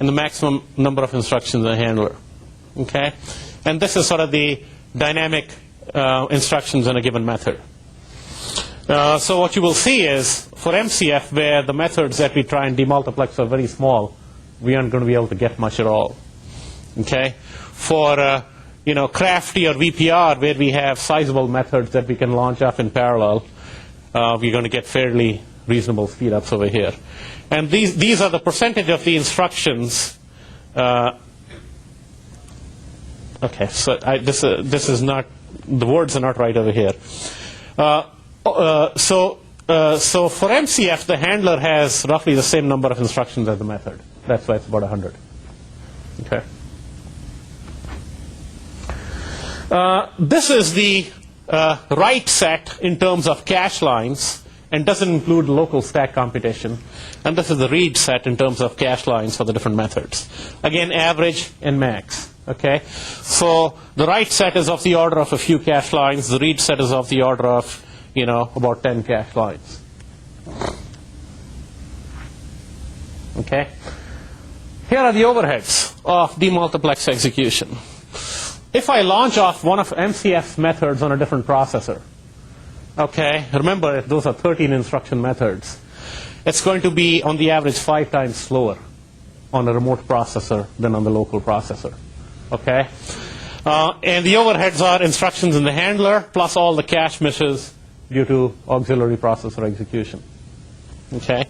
and the maximum number of instructions in a handler. Okay. And this is sort of the dynamic instructions in a given method. So what you will see is, for MCF, where the methods that we try and demultiplex are very small, we aren't going to be able to get much at all. Okay? For Crafty or VPR, where we have sizable methods that we can launch up in parallel, we're going to get fairly reasonable speedups over here. And these are the percentage of the instructions. Okay, so this is not, the words are not right over here. So for MCF, the handler has roughly the same number of instructions as the method. That's why it's about 100. Okay. This is the write set in terms of cache lines, and doesn't include local stack computation. And this is the read set in terms of cache lines for the different methods. Again, average and max. Okay, so the write set is of the order of a few cache lines. The read set is of the order of, about 10 cache lines. Okay, here are the overheads of demultiplexed execution. If I launch off one of MCF's methods on a different processor, okay, remember those are 13 instruction methods. It's going to be on the average 5 times slower on a remote processor than on the local processor. Okay, and the overheads are instructions in the handler plus all the cache misses due to auxiliary processor execution. Okay,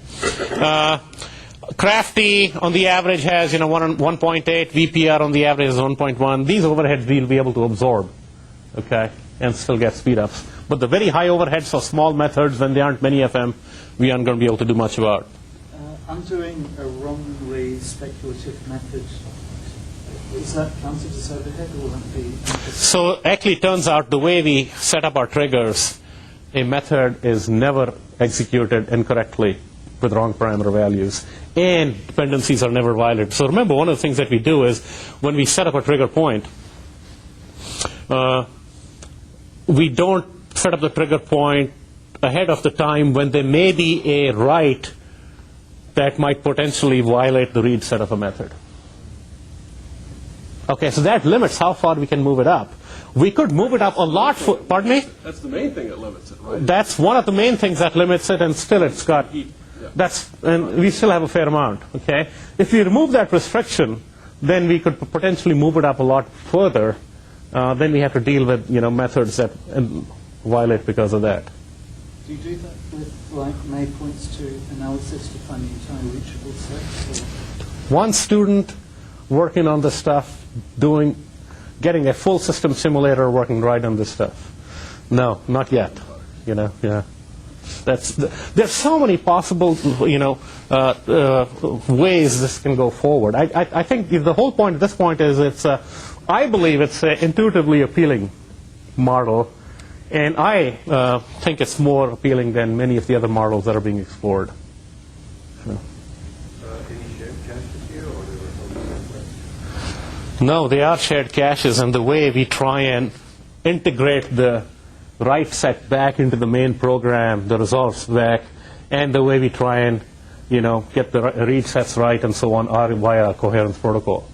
Crafty on the average has 1.8, VPR on the average is 1.1. These overheads we'll be able to absorb, okay, and still get speedups. But the very high overheads for small methods, when there aren't many of them, we aren't going to be able to do much about. I'm doing a wrongly speculative method. Is that counted as overhead, or will that be? So actually, it turns out the way we set up our triggers, a method is never executed incorrectly with wrong parameter values, and dependencies are never violated. So remember, one of the things that we do is when we set up a trigger point, we don't set up the trigger point ahead of the time when there may be a write that might potentially violate the read set of a method. Okay, so that limits how far we can move it up. We could move it up a lot. Pardon me? That's the main thing that limits it, right? That's one of the main things that limits it, and still it's got. And we still have a fair amount. Okay. If we remove that restriction, then we could potentially move it up a lot further. Then we have to deal with methods that violate because of that. Do you do that with like made points to analysis to find the entire reachable set? One student working on this stuff, getting a full system simulator working right on this stuff. No, not yet. Yeah. There's so many possible, ways this can go forward. I think the whole point at this point is I believe it's an intuitively appealing model, and I think it's more appealing than many of the other models that are being explored. Any shared caches here, or they were separate? No, they are shared caches, and the way we try and integrate the write set back into the main program, the results back, and the way we try and get the read sets right and so on are via a coherence protocol.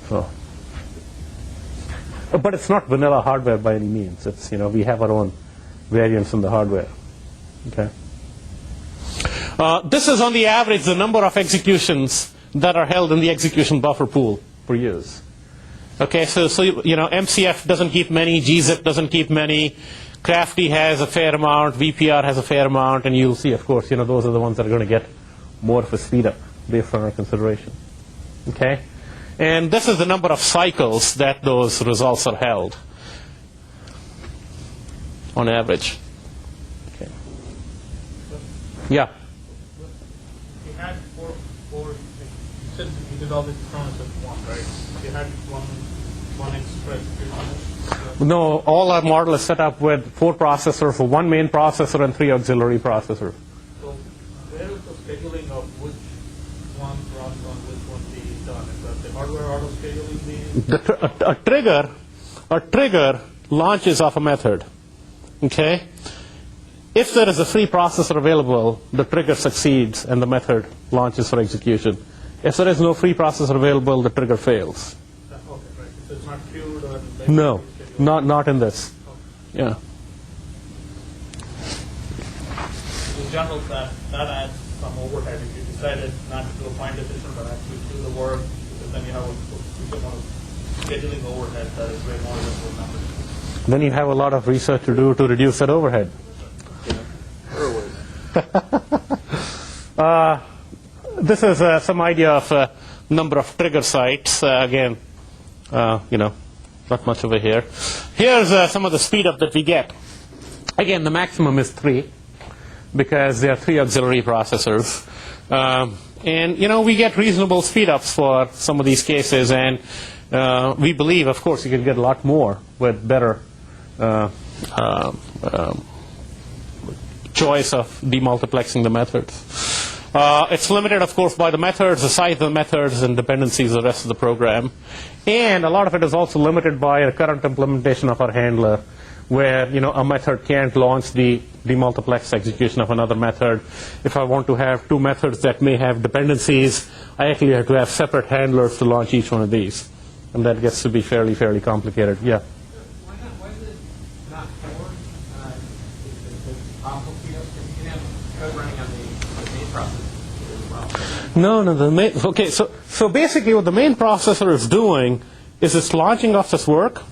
So, but it's not vanilla hardware by any means. It's we have our own variants in the hardware. Okay. This is on the average the number of executions that are held in the execution buffer pool per use. Okay, so MCF doesn't keep many, gzip doesn't keep many, Crafty has a fair amount, VPR has a fair amount, and you'll see, of course, those are the ones that are going to get more of a speed up based on our consideration. Okay, and this is the number of cycles that those results are held on average. Okay. Yeah. You had four. You said you did all the components at one, right? You had one express. No, all our model is set up with 4 processors, 1 main processor and 3 auxiliary processors. So where is the scheduling of which one runs on which one be done? Is that the hardware auto scheduling? A trigger launches off a method. Okay. If there is a free processor available, the trigger succeeds and the method launches for execution. If there is no free processor available, the trigger fails. Okay, right. So it's not queued or no, not in this. Okay. Yeah. In general, that adds some overhead if you decided not to do a fine decision but actually do the work, because then you have a scheduling overhead that is way more than those numbers. Then you have a lot of research to do to reduce that overhead. This is some idea of number of trigger sites. Again, not much over here. Here's some of the speed up that we get. Again, the maximum is 3 because there are 3 auxiliary processors. And, we get reasonable speed ups for some of these cases. And we believe, of course, you can get a lot more with better choice of demultiplexing the methods. It's limited, of course, by the methods, the size of the methods, and dependencies of the rest of the program. And a lot of it is also limited by the current implementation of our handler, where a method can't launch the demultiplexed execution of another method. If I want to have 2 methods that may have dependencies, I actually have to have separate handlers to launch each one of these. And that gets to be fairly complicated. Yeah. Why is it not 4? Optimal speedups? Because you can have code running on the main processor as well. No. Okay, so basically what the main processor is doing is it's launching off this work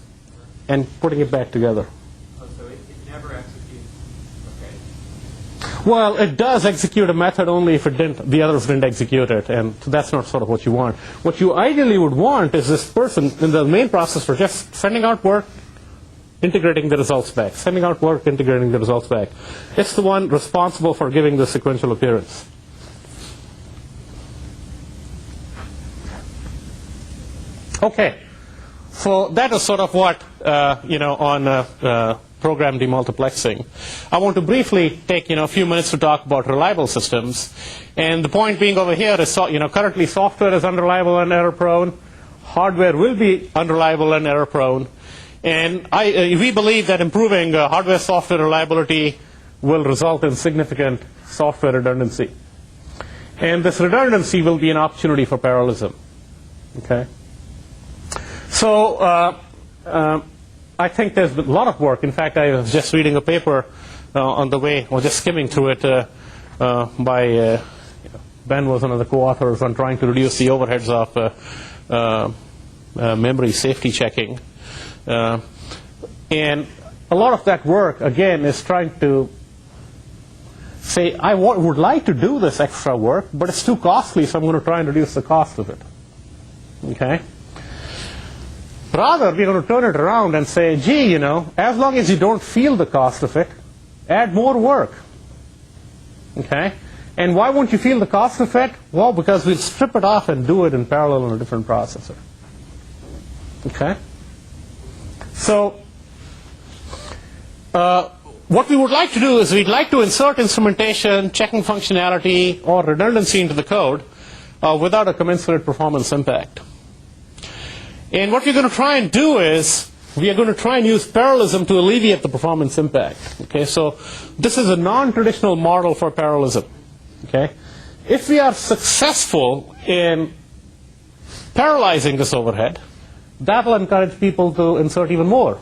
and putting it back together. Oh, so it never executes. Okay. Well, it does execute a method only if the others didn't execute it, and so that's not sort of what you want. What you ideally would want is this person in the main processor just sending out work, integrating the results back, sending out work, integrating the results back. It's the one responsible for giving the sequential appearance. Okay, so that is sort of what on program demultiplexing. I want to briefly take a few minutes to talk about reliable systems, and the point being over here is currently software is unreliable and error prone, hardware will be unreliable and error prone, and we believe that improving hardware software reliability will result in significant software redundancy, and this redundancy will be an opportunity for parallelism. Okay. So I think there's a lot of work. In fact, I was just reading a paper on the way, or just skimming through it by Ben was one of the co-authors on trying to reduce the overheads of memory safety checking. And a lot of that work, again, is trying to say, I would like to do this extra work, but it's too costly, so I'm going to try and reduce the cost of it. Okay? Rather, we're going to turn it around and say, gee, as long as you don't feel the cost of it, add more work. Okay? And why won't you feel the cost of it? Well, because we'll strip it off and do it in parallel on a different processor. Okay? So, what we would like to do is we'd like to insert instrumentation, checking functionality, or redundancy into the code without a commensurate performance impact. And what we're going to try and do is we are going to try and use parallelism to alleviate the performance impact. Okay, so this is a non-traditional model for parallelism. Okay, if we are successful in parallelizing this overhead, that will encourage people to insert even more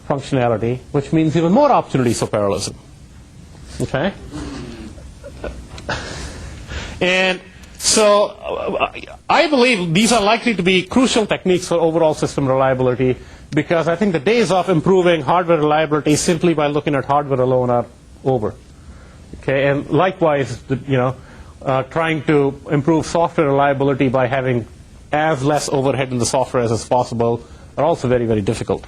functionality, which means even more opportunities for parallelism. Okay, and so I believe these are likely to be crucial techniques for overall system reliability, because I think the days of improving hardware reliability simply by looking at hardware alone are over. Okay, and likewise, trying to improve software reliability by having as less overhead in the software as possible are also very, very difficult.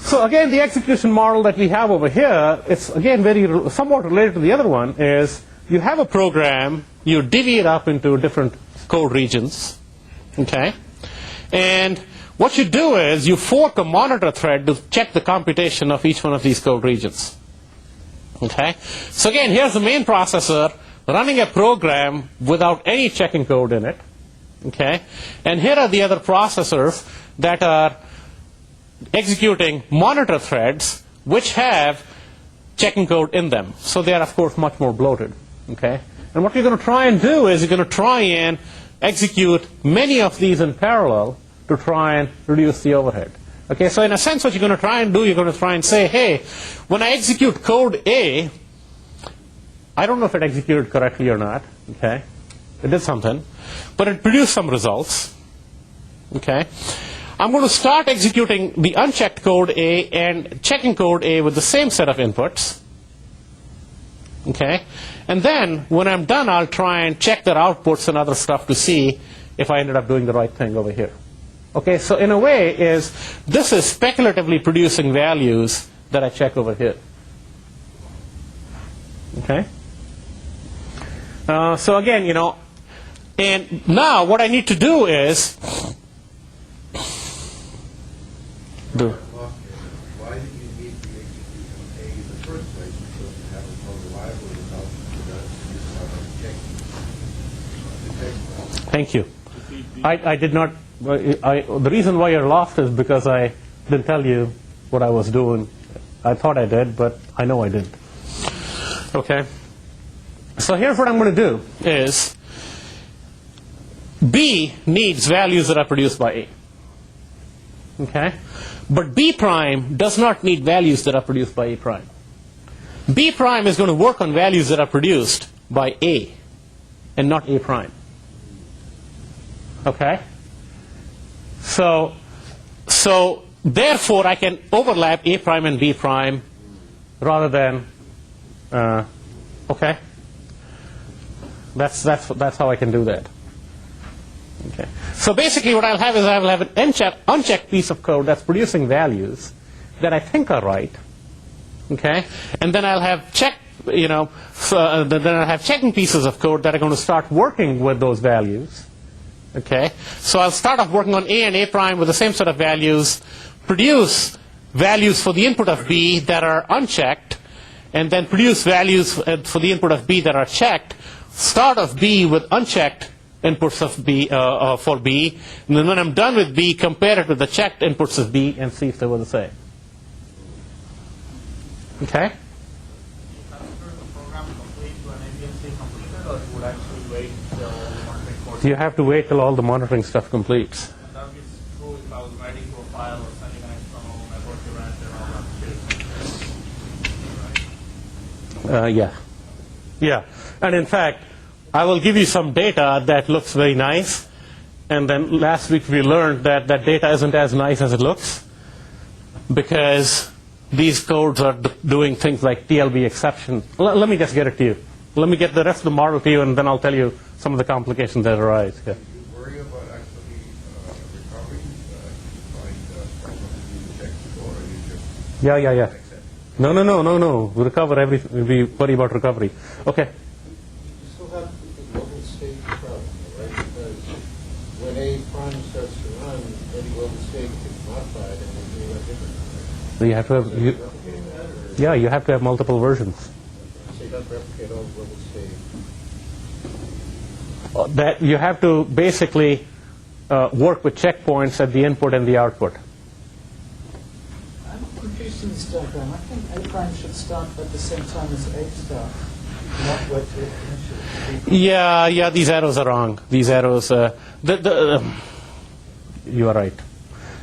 So again, the execution model that we have over here, it's again somewhat related to the other one, is you have a program, you divvy it up into different code regions, okay? And what you do is you fork a monitor thread to check the computation of each one of these code regions, okay? So again, here's the main processor running a program without any checking code in it, okay? And here are the other processors that are executing monitor threads which have checking code in them. So they are, of course, much more bloated. Okay? And what you're going to try and do is you're going to try and execute many of these in parallel to try and reduce the overhead. Okay, so in a sense what you're going to try and do, you're going to try and say, hey, when I execute code A, I don't know if it executed correctly or not. Okay? It did something. But it produced some results. Okay? I'm going to start executing the unchecked code A and checking code A with the same set of inputs. Okay? And then, when I'm done, I'll try and check their outputs and other stuff to see if I ended up doing the right thing over here. Okay, so in a way, this is speculatively producing values that I check over here. Okay? So again, and now what I need to do is do. Why did you need the execution A in the first place? Because to have it more reliable without Thank you. I did not. The reason why you're lost is because I didn't tell you what I was doing. I thought I did, but I know I didn't. Okay. So here's what I'm going to do is B needs values that are produced by A. Okay? But B prime does not need values that are produced by A prime. B prime is going to work on values that are produced by A and not A prime. Okay? So therefore I can overlap A prime and B prime rather than okay? That's how I can do that. Okay. So basically what I'll have is I will have an unchecked piece of code that's producing values that I think are right. Okay? And then I'll have then I'll have checking pieces of code that are going to start working with those values. Okay? So I'll start off working on A and A prime with the same set of values, produce values for the input of B that are unchecked, and then produce values for the input of B that are checked, start off B with unchecked inputs of B for B, and then when I'm done with B, compare it with the checked inputs of B and see if they were the same. Okay? That You have to wait till all the monitoring stuff completes. would be true if I was writing to a file or sending an external network event and all that shit. Right? Yeah. And in fact, I will give you some data that looks very nice. And then last week we learned that that data isn't as nice as it looks because these codes are doing things like TLB exception. Let me just get it to you. Let me get the rest of the model to you, and then I'll tell you some of the complications that arise. Yeah. Do you worry about actually recovery? Or you just Yeah. No. We recover everything. We worry about recovery. Okay. You still have the global state problem, right? Because when a prime starts to run, any global state gets modified and then do a different. So you have to have. You have to have multiple versions. So you don't replicate all global state. That you have to basically work with checkpoints at the input and the output. I'm confused in this diagram. I think A prime should start at the same time as A start, not wait till it finishes. Yeah, these arrows are wrong. These arrows, you are right.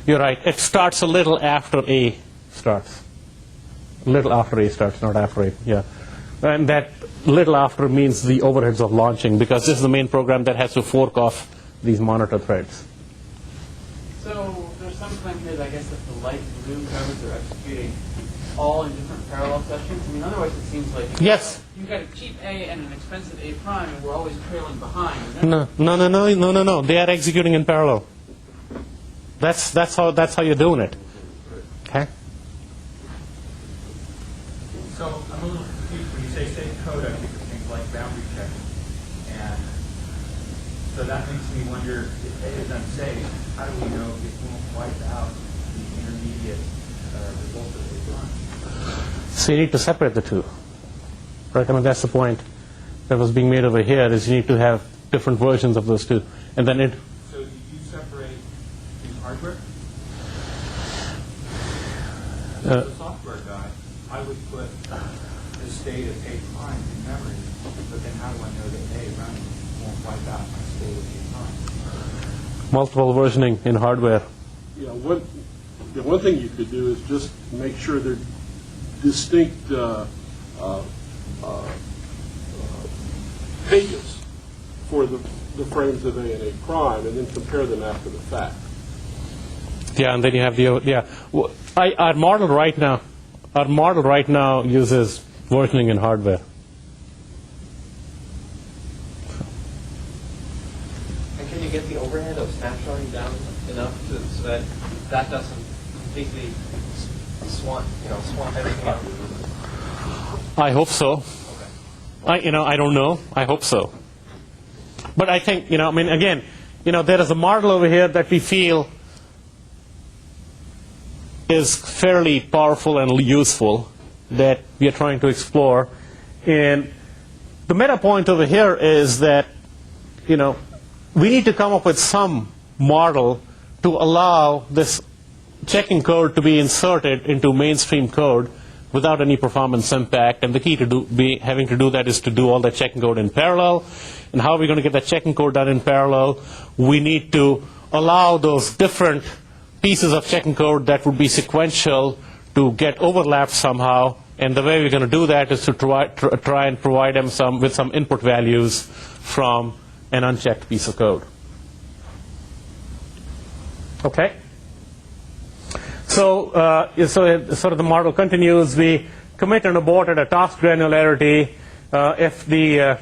You're right. It starts a little after A starts. A little after A starts, not after A, yeah. And that little after means the overheads of launching, because this is the main program that has to fork off these monitor threads. So there's some claim here that I guess that the light blue codes are executing all in different parallel sessions. I mean, otherwise it seems like Yes. you've got a cheap A and an expensive A prime, and we're always trailing behind. No. They are executing in parallel. That's how you're doing it. Okay. So I'm a little confused when you say state code. I think of things like boundary checking, and so that makes me wonder if A is unsafe. How do we know it won't wipe out the intermediate result of the run? So you need to separate the two. Right? I mean, that's the point that was being made over here, is you need to have different versions of those two. And then it... So you separate in hardware? As a software guy, I would put the state of A prime in memory, but then how do I know that A running won't wipe out my state of A prime? multiple versioning in hardware. Yeah, one thing you could do is just make sure they're distinct pages for the frames of A and A prime, and then compare them after the fact. Yeah, and then you have the our model right now uses versioning in hardware. And can you get the overhead of snapshotting down enough so that that doesn't completely swamp everything out? I hope so. Okay. I don't know. I hope so. But I think, again, there is a model over here that we feel is fairly powerful and useful that we are trying to explore. And the meta point over here is that, we need to come up with some model to allow this checking code to be inserted into mainstream code without any performance impact. And the key to having to do that is to do all that checking code in parallel. And how are we going to get that checking code done in parallel? We need to allow those different pieces of checking code that would be sequential to get overlapped somehow. And the way we're going to do that is to try and provide them with some input values from an unchecked piece of code. Okay? So sort of the model continues. We commit and abort at a task granularity. If the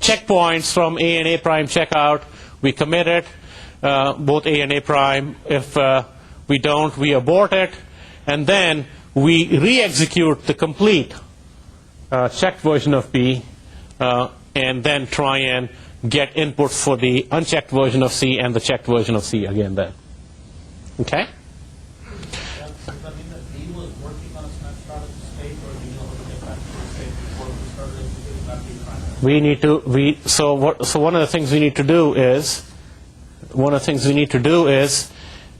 checkpoints from A and A prime check out, we commit it, both A and A prime. If we don't, we abort it, and then we re-execute the complete checked version of B, and then try and get inputs for the unchecked version of C and the checked version of C again then. Okay? Does that mean that B was working on a snapshot of the state, or do you know how to get back to the state before we started executing that B prime? We need to so one of the things we need to do is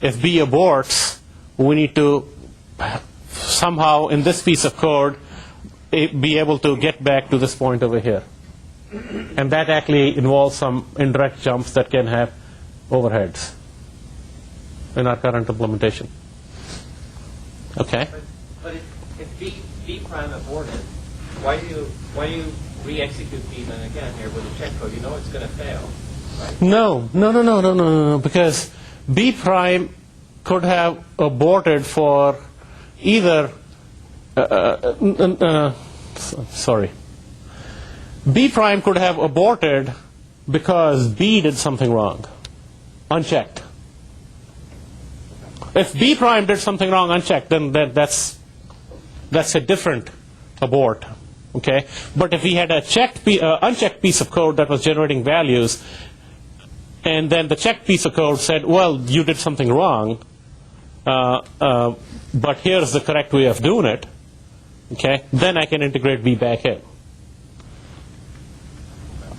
if B aborts, we need to somehow in this piece of code be able to get back to this point over here. And that actually involves some indirect jumps that can have overheads in our current implementation. Okay? But if B prime aborted, why do you re-execute B then again here with a check code? You know it's going to fail, right? No, because B prime could have aborted for either, sorry. B prime could have aborted because B did something wrong, unchecked. If B prime did something wrong unchecked, then that's a different abort. Okay, but if we had a unchecked piece of code that was generating values, and then the checked piece of code said, well, you did something wrong, but here's the correct way of doing it, okay, then I can integrate B back in.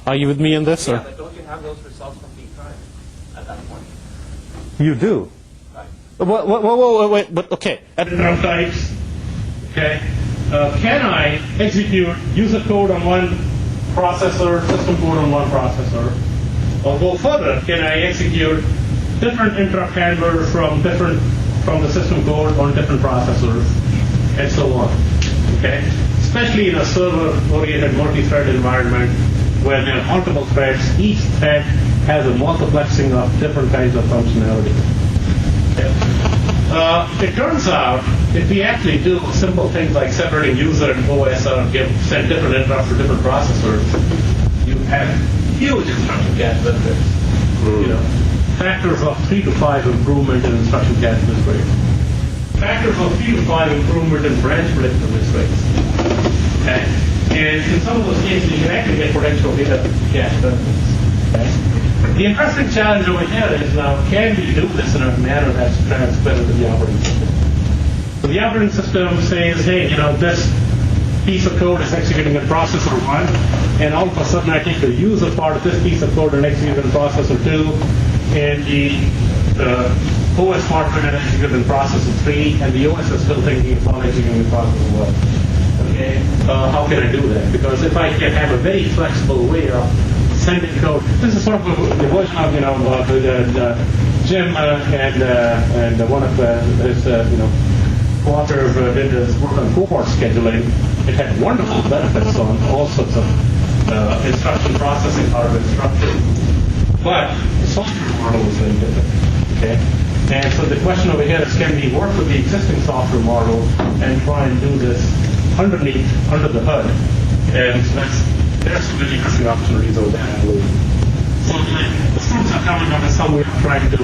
Are you with me on this? Yeah, but don't you have those results from B prime at that point? You do. Right. Wait, but okay. At interrupt types, okay, can I execute user code on one processor, system code on one processor, or go further? Can I execute different interrupt handlers from the system code on different processors, and so on? Okay, especially in a server-oriented multi-thread environment where there are multiple threads, each thread has a multiplexing of different kinds of functionality. Okay. It turns out, if we actually do simple things like separating user and OS or send different interrupts to different processors, you have huge instruction cache benefits. You know, factors of 3 to 5 improvement in instruction cache miss rates. Factors of 3 to 5 improvement in branch predictor miss rates. Okay. And in some of those cases, you can actually get potential data cache benefits. Okay? The interesting challenge over here is now, can we do this in a manner that's transparent to the operating system? So the operating system says, hey, you know, this piece of code is executing in processor 1, and all of a sudden I take the user part of this piece of code and execute in processor 2, and the OS part of it execute in processor 3, and the OS is still thinking it's all executing in processor 1. Okay, how can I do that? Because if I can have a very flexible way of sending code, this is sort of the version of Jim and one of his co-authors did his work on cohort scheduling. It had wonderful benefits on all sorts of instruction processing, hardware instruction, but the software model was very different. Okay, and so the question over here is, can we work with the existing software model and try and do this under the hood? And so there's some really interesting opportunities over there, I believe. So the students are coming up with some way of trying to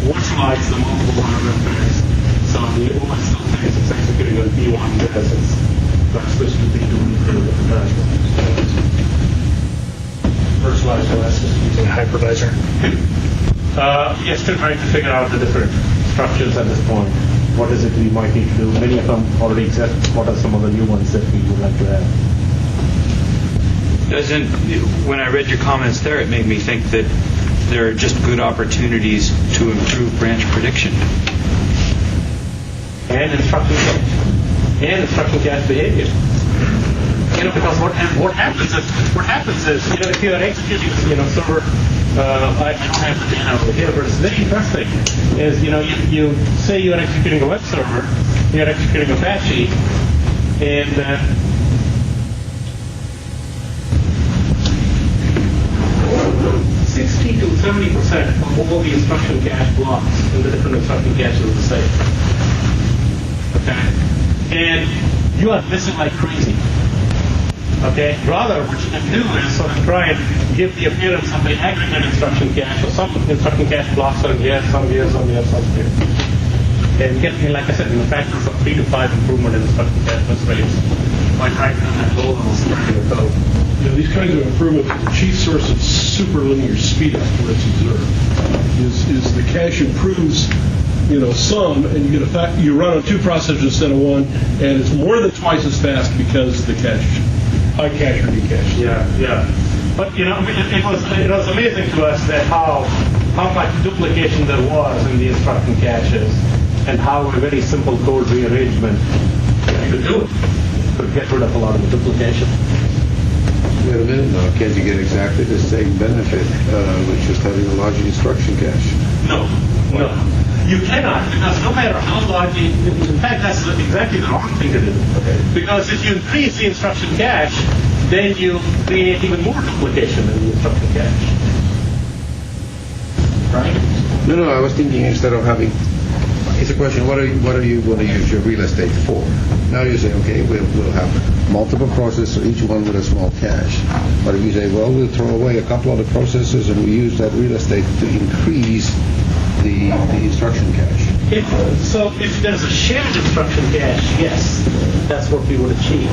virtualize the multiple hardware threads. So the OS still thinks it's executing on B1 because it's got switched to B2 for different times. Virtualized OS is using a hypervisor. Yes, still trying to figure out the different structures at this point. What is it we might need to do? Many of them already exist. What are some of the new ones that we would like to have? When I read your comments there, it made me think that there are just good opportunities to improve branch prediction. And instruction cache. And instruction cache behavior. Because what happens is, if you are executing, server, I don't have the data over here, but it's very interesting. Is you say you're executing a web server, you're executing Apache, and 60 to 70% of all the instruction cache blocks in the different instruction caches are the same. Okay, and you are missing like crazy. Okay, rather what you can do is sort of try and give the appearance of the aggregate instruction cache, or some instruction cache blocks are here, some here, some here, some here. And get, like I said, factors of 3 to 5 improvement in instruction cache miss rates by trying to have low level structure of code. These kinds of improvements, the chief source of superlinear speedup, let's observe, is the cache improves some, and you get you run on 2 processors instead of 1, and it's more than twice as fast because the cache, high cache or decache. Yeah. But it was amazing to us that how much duplication there was in the instruction caches, and how a very simple code rearrangement could do it. Could get rid of a lot of the duplication. Wait a minute now, can't you get exactly the same benefit with just having a larger instruction cache? No. You cannot, because no matter how large, in fact, that's exactly the wrong thing to do. Okay. Because if you increase the instruction cache, then you create even more duplication in the instruction cache. Right? No, I was thinking instead of having, it's a question, what are you going to use your real estate for? Now you say, okay, we'll have multiple processors, each one with a small cache. But if you say, well, we'll throw away a couple of the processors and we use that real estate to increase the instruction cache. If there's a shared instruction cache, yes, that's what we would achieve.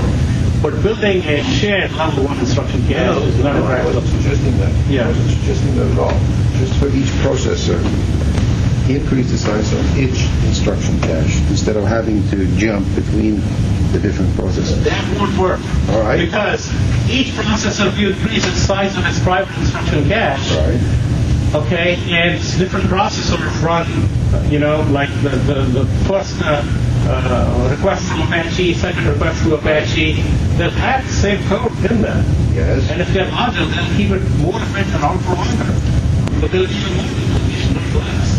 But building a shared level 1 instruction cache is not I practical. wasn't suggesting that. Yeah. I wasn't suggesting that at all. Just for each processor, increase the size of each instruction cache instead of having to jump between the different processors. That won't work. All right. Because each processor will increase the size of its private instruction cache. Right. Okay, and different processors run, like the first request from Apache, second request from Apache, they'll have the same code in them. Yes. And if they're larger, they'll keep it more efficient around for longer. But they'll even more information of less.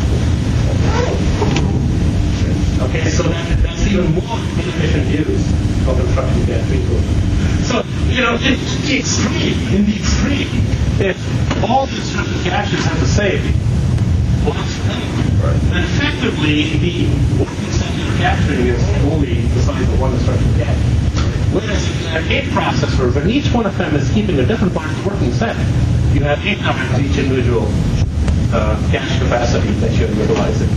Okay, so that's even more inefficient use of instruction cache resources. So, in the extreme, if all the instruction caches have the same blocks of code, then effectively the working set you're capturing is only the size of one instruction cache. Whereas if you have 8 processors and each one of them is keeping a different part of the working set, you have 8 times each individual cache capacity that you're utilizing.